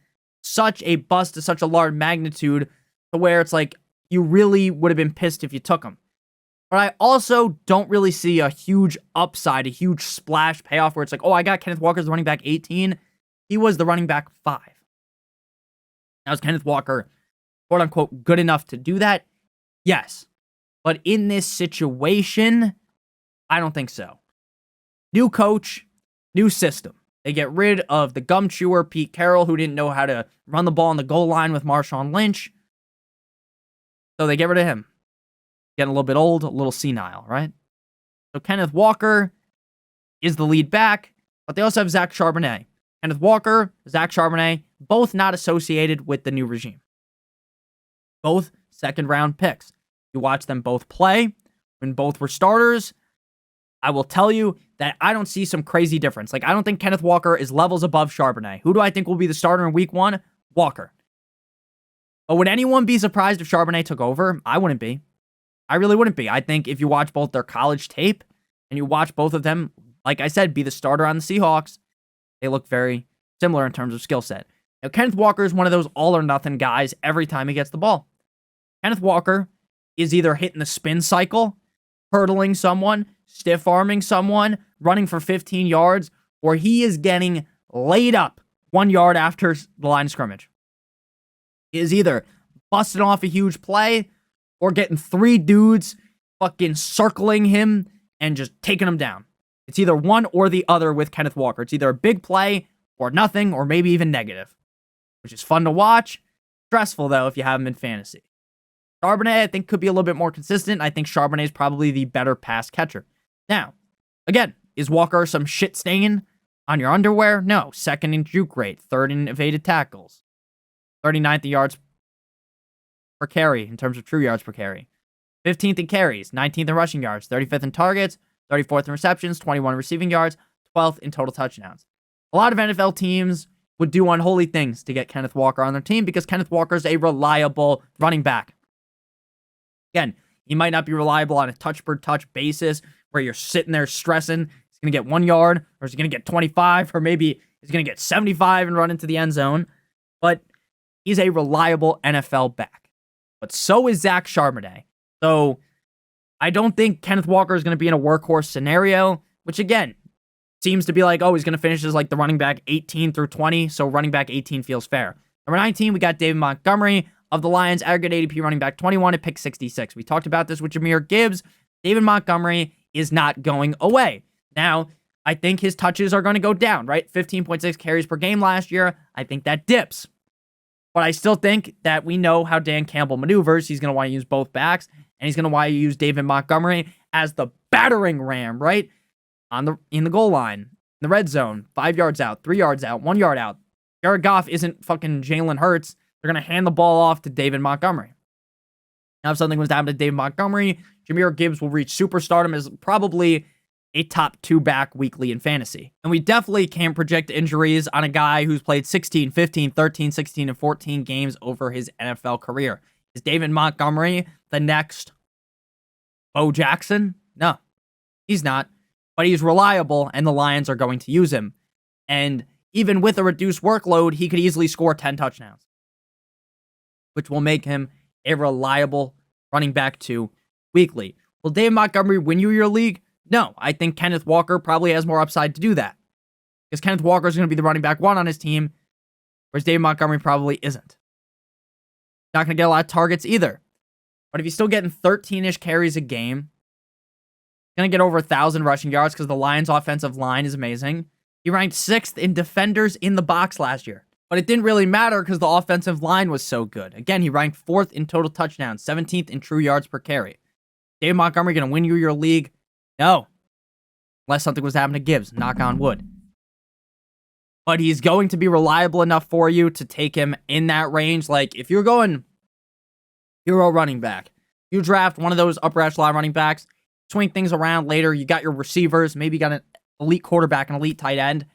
such a bust to such a large magnitude to where it's like you really would have been pissed if you took him. But I also don't really see a huge upside, a huge splash payoff where it's like, oh, I got Kenneth Walker as the running back 18. He was the running back 5. Now, is Kenneth Walker, quote unquote, good enough to do that? Yes. But in this situation, I don't think so. New coach, new system. They get rid of the gum chewer, Pete Carroll, who didn't know how to run the ball on the goal line with Marshawn Lynch. So they get rid of him. Getting a little bit old, a little senile, right? So Kenneth Walker is the lead back, but they also have Zach Charbonnet. Kenneth Walker, Zach Charbonnet, both not associated with the new regime. Both second-round picks. You watch them both play when both were starters. I will tell you that I don't see some crazy difference. Like, I don't think Kenneth Walker is levels above Charbonnet. Who do I think will be the starter in week 1? Walker. But would anyone be surprised if Charbonnet took over? I wouldn't be. I really wouldn't be. I think if you watch both their college tape and you watch both of them, like I said, be the starter on the Seahawks, they look very similar in terms of skill set. Now, Kenneth Walker is one of those all-or-nothing guys every time he gets the ball. Kenneth Walker is either hitting the spin cycle, hurdling someone, stiff-arming someone, running for 15 yards, or he is getting laid up 1 yard after the line of scrimmage. He is either busting off a huge play or getting 3 dudes fucking circling him and just taking him down. It's either one or the other with Kenneth Walker. It's either a big play or nothing or maybe even negative, which is fun to watch. Stressful, though, if you have him in fantasy. Charbonnet, I think, could be a little bit more consistent. I think Charbonnet is probably the better pass catcher. Now, again, is Walker some shit stain on your underwear? No. 2nd in juke rate, 3rd in evaded tackles, 39th in yards per carry in terms of true yards per carry, 15th in carries, 19th in rushing yards, 35th in targets, 34th in receptions, 21 receiving yards, 12th in total touchdowns. A lot of NFL teams would do unholy things to get Kenneth Walker on their team because Kenneth Walker is a reliable running back. Again, he might not be reliable on a touch-per-touch basis where you're sitting there stressing, he's going to get 1 yard, or is he going to get 25, or maybe he's going to get 75 and run into the end zone. But he's a reliable NFL back. But so is Zach Charbonnet. So I don't think Kenneth Walker is going to be in a workhorse scenario, which again, seems to be like, oh, he's going to finish as like the running back 18 through 20, so running back 18 feels fair. Number 19, we got David Montgomery of the Lions, aggregate ADP running back 21 at pick 66. We talked about this with Jahmyr Gibbs. David Montgomery is not going away. Now, I think his touches are going to go down, right? 15.6 carries per game last year. I think that dips. But I still think that we know how Dan Campbell maneuvers. He's going to want to use both backs, and he's going to want to use David Montgomery as the battering ram, right? In the goal line, in the red zone, 5 yards out, 3 yards out, 1 yard out. Jared Goff isn't fucking Jalen Hurts. They're going to hand the ball off to David Montgomery. Now, if something was to happen to David Montgomery, Jahmyr Gibbs will reach superstardom as probably a top 2 back weekly in fantasy. And we definitely can't project injuries on a guy who's played 16, 15, 13, 16, and 14 games over his NFL career. Is David Montgomery the next Bo Jackson? No, he's not. But he's reliable, and the Lions are going to use him. And even with a reduced workload, he could easily score 10 touchdowns, which will make him a reliable running back 2 weekly. Will David Montgomery win you your league? No, I think Kenneth Walker probably has more upside to do that. Because Kenneth Walker is going to be the running back 1 on his team, whereas David Montgomery probably isn't. Not going to get a lot of targets either. But if he's still getting 13-ish carries a game, going to get over 1,000 rushing yards because the Lions' offensive line is amazing. He ranked 6th in defenders in the box last year. But it didn't really matter because the offensive line was so good. Again, he ranked 4th in total touchdowns, 17th in true yards per carry. David Montgomery going to win you your league? No. Unless something was happening to Gibbs. Knock on wood. But he's going to be reliable enough for you to take him in that range. Like, if you're going hero running back, you draft one of those upper echelon running backs, swing things around later. You got your receivers. Maybe you got an elite quarterback, an elite tight end.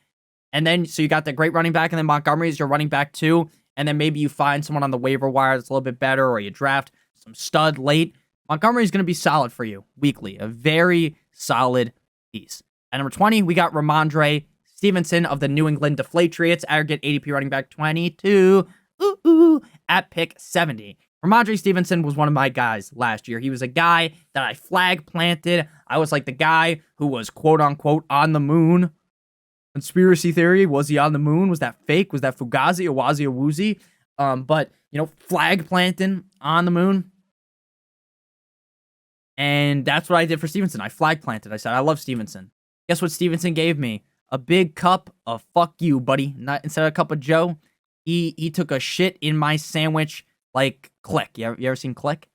And then, so you got the great running back, and then Montgomery is your running back 2. And then maybe you find someone on the waiver wire that's a little bit better, or you draft some stud late. Montgomery is going to be solid for you weekly. A very solid piece. At number 20, we got Ramondre Stevenson of the New England Deflatriots, aggregate ADP running back 22 at pick 70. Ramondre Stevenson was one of my guys last year. He was a guy that I flag planted. I was like the guy who was quote unquote on the moon. Conspiracy theory, was he on the moon? Was that fake? Was that Fugazi or Wazi or Woozy? But, you know, flag planting on the moon. And that's what I did for Stevenson. I flag planted. I said, I love Stevenson. Guess what Stevenson gave me? A big cup of fuck you, buddy. Not instead of a cup of Joe, he took a shit in my sandwich like Click. You ever seen Click?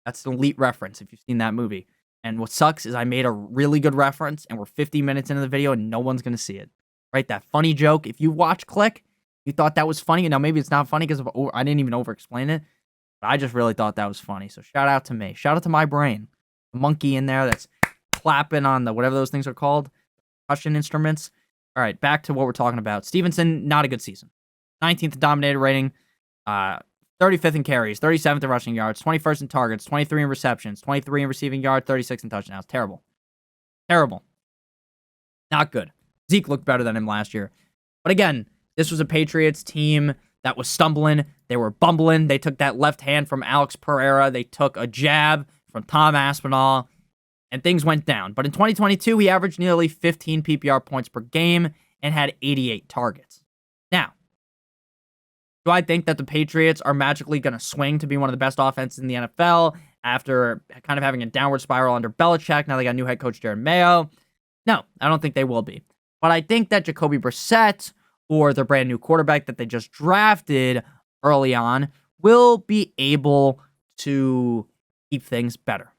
That's an elite reference if you've seen that movie. And what sucks is I made a really good reference, and we're 50 minutes into the video, and no one's going to see it. Right? That funny joke. If you watch Click, you thought that was funny, and now maybe it's not funny because I didn't even over-explain it. But I just really thought that was funny. So shout out to me. Shout out to my brain. The monkey in there that's clapping on the whatever those things are called. Percussion instruments. All right, back to what we're talking about. Stevenson, not a good season. 19th in dominated rating. 35th in carries, 37th in rushing yards, 21st in targets, 23 in receptions, 23 in receiving yards, 36 in touchdowns. Terrible. Terrible. Not good. Zeke looked better than him last year. But again, this was a Patriots team that was stumbling. They were bumbling. They took that left hand from Alex Pereira. They took a jab from Tom Aspinall, and things went down. But in 2022, he averaged nearly 15 PPR points per game and had 88 targets. Now, do I think that the Patriots are magically going to swing to be one of the best offenses in the NFL after kind of having a downward spiral under Belichick? Now they got new head coach Jared Mayo. No, I don't think they will be. But I think that Jacoby Brissett or their brand new quarterback that they just drafted early on will be able to keep things better.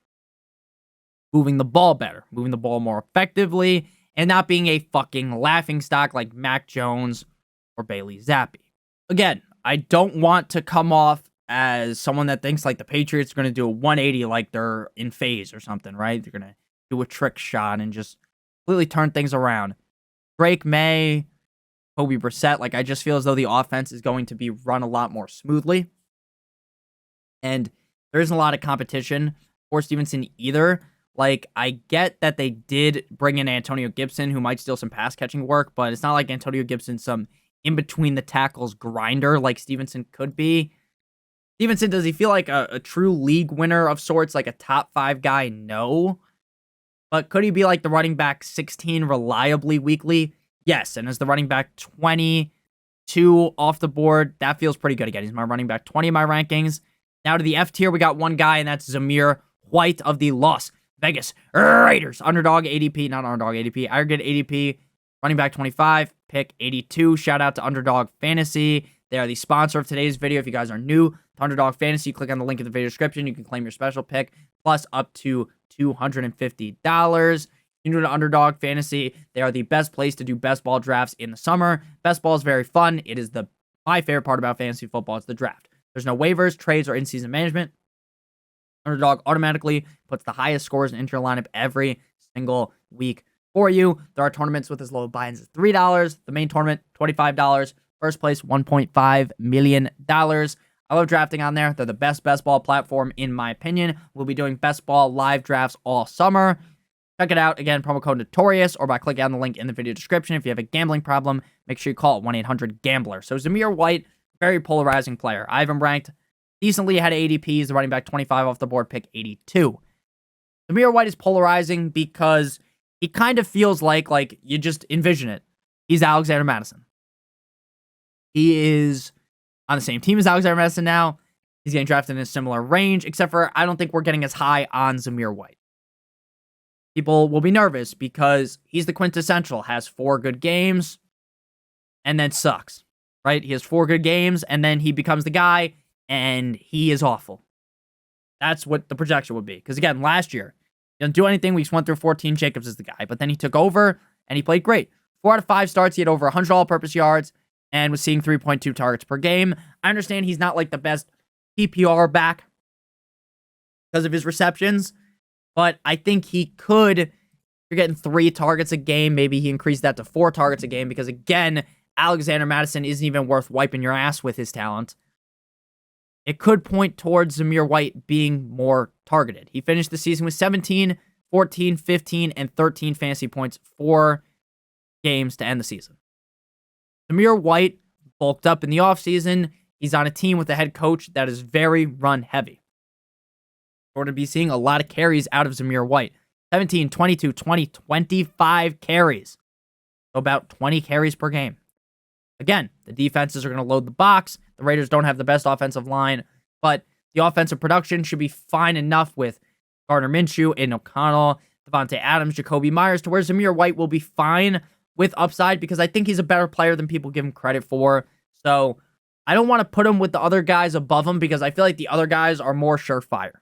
Moving the ball better, moving the ball more effectively, and not being a fucking laughingstock like Mac Jones or Bailey Zappi. Again, I don't want to come off as someone that thinks like the Patriots are going to do a 180 like they're in phase or something, right? They're going to do a trick shot and just completely turn things around. Drake May Kobe Brissett. Like, I just feel as though the offense is going to be run a lot more smoothly. And there isn't a lot of competition for Stevenson either. Like, I get that they did bring in Antonio Gibson, who might steal some pass catching work, but it's not like Antonio Gibson's some in between the tackles grinder like Stevenson could be. Stevenson, does he feel like a true league winner of sorts, like a top 5 guy? No. But could he be like the running back 16 reliably weekly? Yes. And as the running back 22 off the board, that feels pretty good again. He's my running back 20 in my rankings. Now to the F tier, we got one guy, and that's Zamir White of the Las Vegas Raiders. Underdog ADP, not underdog ADP, aggregate ADP, running back 25, pick 82. Shout out to Underdog Fantasy. They are the sponsor of today's video. If you guys are new to Underdog Fantasy, click on the link in the video description. You can claim your special pick, plus up to $250. You're new to Underdog Fantasy. They are the best place to do best ball drafts in the summer. Best ball is very fun. It is my favorite part about fantasy football is the draft. There's no waivers, trades, or in-season management. Underdog automatically puts the highest scores into your lineup every single week for you. There are tournaments with as low buy-ins as $3. The main tournament, $25. First place, $1.5 million. I love drafting on there. They're the best ball platform, in my opinion. We'll be doing best ball live drafts all summer. Check it out. Again, promo code Notorious, or by clicking on the link in the video description. If you have a gambling problem, make sure you call 1-800-GAMBLER. So Zamir White, very polarizing player. I have him ranked decently ahead of ADPs, the running back 25 off the board, pick 82. Zamir White is polarizing because he kind of feels like you just envision it. He's Alexander Madison. He is on the same team as Alexander Madison now. He's getting drafted in a similar range, except for I don't think we're getting as high on Zamir White. People will be nervous because he's the quintessential, has 4 good games, and then sucks, right? He has 4 good games, and then he becomes the guy, and he is awful. That's what the projection would be. Because again, last year, he didn't do anything. We just went through 14. Jacobs is the guy. But then he took over, and he played great. 4 out of 5 starts, he had over 100 all-purpose yards, and was seeing 3.2 targets per game. I understand he's not like the best PPR back because of his receptions, but I think he could. You're getting 3 targets a game. Maybe he increased that to 4 targets a game because, again, Alexander Madison isn't even worth wiping your ass with his talent. It could point towards Zamir White being more targeted. He finished the season with 17, 14, 15, and 13 fantasy points, 4 games to end the season. Zamir White bulked up in the offseason. He's on a team with a head coach that is very run-heavy. We're going to be seeing a lot of carries out of Zamir White. 17, 22, 20, 25 carries. So about 20 carries per game. Again, the defenses are going to load the box. The Raiders don't have the best offensive line, but the offensive production should be fine enough with Gardner Minshew, Aiden O'Connell, Devontae Adams, Jacoby Myers, to where Zamir White will be fine with upside because I think he's a better player than people give him credit for. So I don't want to put him with the other guys above him because I feel like the other guys are more surefire.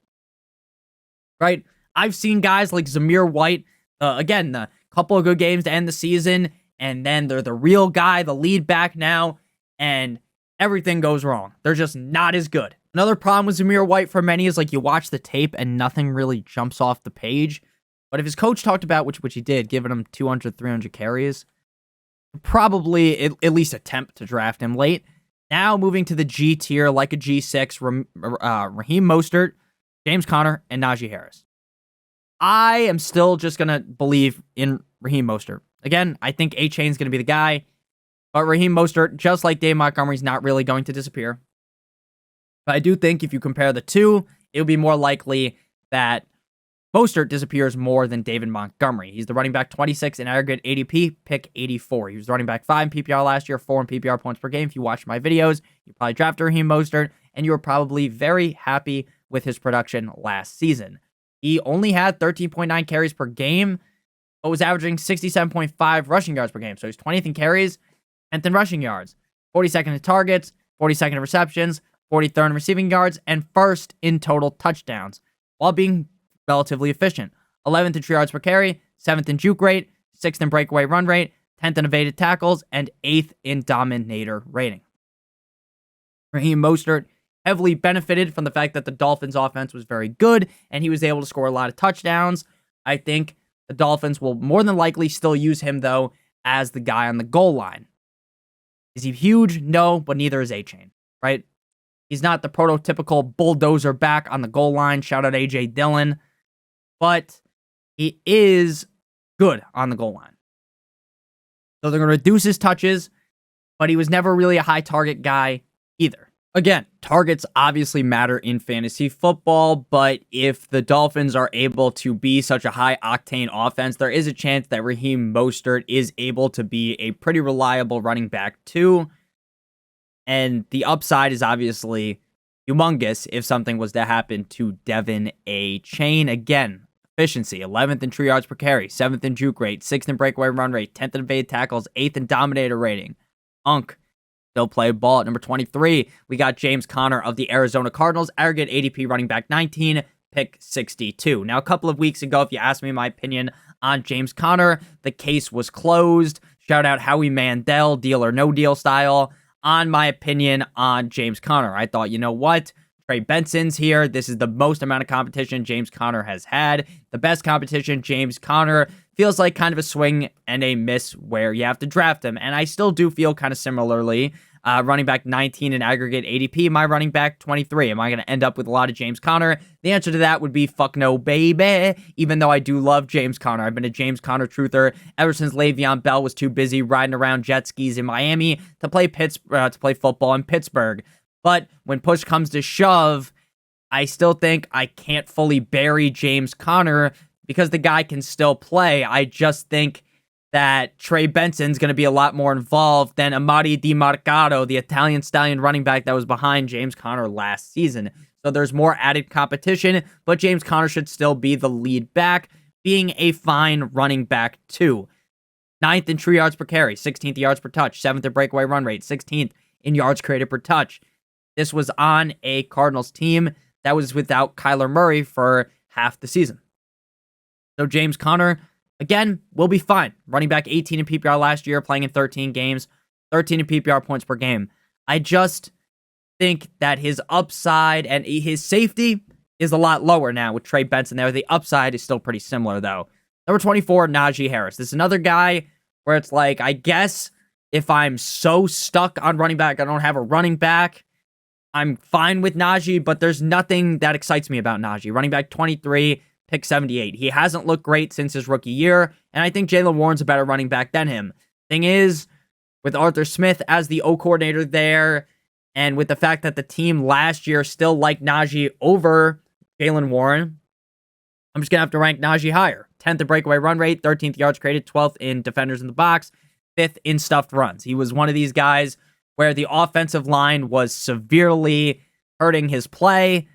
Right? I've seen guys like Zamir White, again, a couple of good games to end the season, and then they're the real guy, the lead back now, and everything goes wrong. They're just not as good. Another problem with Zamir White for many is like you watch the tape and nothing really jumps off the page. But if his coach talked about, which he did, giving him 200, 300 carries, probably at least attempt to draft him late. Now moving to the G tier, like a G6, Raheem Mostert, James Conner, and Najee Harris. I am still just going to believe in Raheem Mostert. Again, I think A-Chain's going to be the guy. But Raheem Mostert, just like Dave Montgomery, is not really going to disappear. But I do think if you compare the two, it would be more likely that Mostert disappears more than David Montgomery. He's the running back 26 in aggregate ADP, pick 84. He was running back 5 in PPR last year, 4 in PPR points per game. If you watch my videos, you probably drafted Raheem Mostert, and you were probably very happy with his production last season. He only had 13.9 carries per game, but was averaging 67.5 rushing yards per game. So he's 20th in carries, 10th in rushing yards, 42nd in targets, 42nd in receptions, 43rd in receiving yards, and 1st in total touchdowns, while being relatively efficient. 11th in true yards per carry, 7th in juke rate, 6th in breakaway run rate, 10th in evaded tackles, and 8th in dominator rating. Raheem Mostert heavily benefited from the fact that the Dolphins' offense was very good, and he was able to score a lot of touchdowns. I think the Dolphins will more than likely still use him, though, as the guy on the goal line. Is he huge? No, but neither is A-Chain, right? He's not the prototypical bulldozer back on the goal line. Shout out A.J. Dillon. But he is good on the goal line. So they're going to reduce his touches, but he was never really a high target guy either. Again, targets obviously matter in fantasy football, but if the Dolphins are able to be such a high-octane offense, there is a chance that Raheem Mostert is able to be a pretty reliable running back too. And the upside is obviously humongous if something was to happen to Devin A-Chain. Again, efficiency, 11th in true yards per carry, 7th in juke rate, 6th in breakaway run rate, 10th in evade tackles, 8th in dominator rating. Still play ball at number 23. We got James Conner of the Arizona Cardinals, aggregate ADP running back 19, pick 62. Now, a couple of weeks ago, if you asked me my opinion on James Conner, the case was closed. Shout out Howie Mandel, deal or no deal style, on my opinion on James Conner. I thought, you know what? Trey Benson's here. This is the most amount of competition James Conner has had. The best competition. James Conner feels like kind of a swing and a miss where you have to draft him. And I still do feel kind of similarly. Running back 19 in aggregate ADP, my running back 23. Am I going to end up with a lot of James Conner? The answer to that would be fuck no, baby. Even though I do love James Conner. I've been a James Conner truther ever since Le'Veon Bell was too busy riding around jet skis in Miami to play football in Pittsburgh. But when push comes to shove, I still think I can't fully bury James Conner because the guy can still play. I just think that Trey Benson's going to be a lot more involved than Amadi DiMarcado, the Italian stallion running back that was behind James Conner last season. So there's more added competition, but James Conner should still be the lead back, being a fine running back too. 9th in true yards per carry, 16th yards per touch, 7th in breakaway run rate, 16th in yards created per touch. This was on a Cardinals team that was without Kyler Murray for half the season. So James Conner, again, will be fine. Running back 18 in PPR last year, playing in 13 games, 13 in PPR points per game. I just think that his upside and his safety is a lot lower now with Trey Benson there. The upside is still pretty similar, though. Number 24, Najee Harris. This is another guy where it's like, I guess if I'm so stuck on running back, I don't have a running back, I'm fine with Najee, but there's nothing that excites me about Najee. Running back 23, pick 78. He hasn't looked great since his rookie year, and I think Jaylen Warren's a better running back than him. Thing is, with Arthur Smith as the O coordinator there, and with the fact that the team last year still liked Najee over Jaylen Warren, I'm just going to have to rank Najee higher. 10th in breakaway run rate, 13th yards created, 12th in defenders in the box, 5th in stuffed runs. He was one of these guys where the offensive line was severely hurting his play,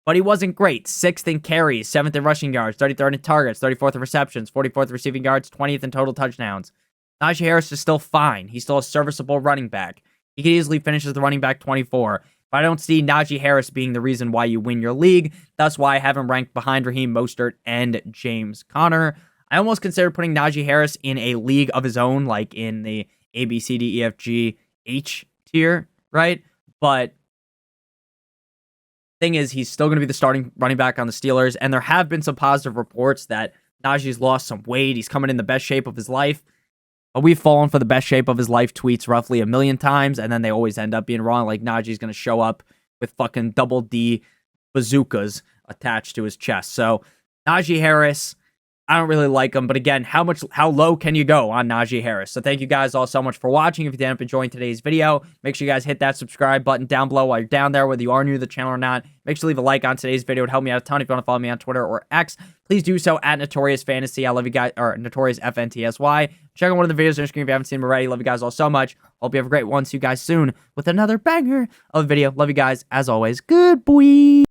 but he wasn't great. 6th in carries, 7th in rushing yards, 33rd in targets, 34th in receptions, 44th in receiving yards, 20th in total touchdowns. Najee Harris is still fine. He's still a serviceable running back. He could easily finish as the running back 24. But I don't see Najee Harris being the reason why you win your league. That's why I have him ranked behind Raheem Mostert and James Conner. I almost consider putting Najee Harris in a league of his own, like in the A, B, C, D, E, F, G, H tier, right? But thing is, he's still going to be the starting running back on the Steelers, and there have been some positive reports that Najee's lost some weight. He's coming in the best shape of his life. But we've fallen for the best shape of his life tweets roughly 1,000,000 times, and then they always end up being wrong. Like Najee's going to show up with fucking double D bazookas attached to his chest. So Najee Harris, I don't really like him, but again, how low can you go on Najee Harris? So thank you guys all so much for watching. If you ended up enjoying today's video, make sure you guys hit that subscribe button down below while you're down there, whether you are new to the channel or not. Make sure to leave a like on today's video. It would help me out a ton. If you want to follow me on Twitter or X, please do so at NotoriousFantasy. I love you guys, or NotoriousFNTSY. Check out one of the videos on your screen if you haven't seen them already. Love you guys all so much. Hope you have a great one. See you guys soon with another banger of a video. Love you guys as always. Good boy.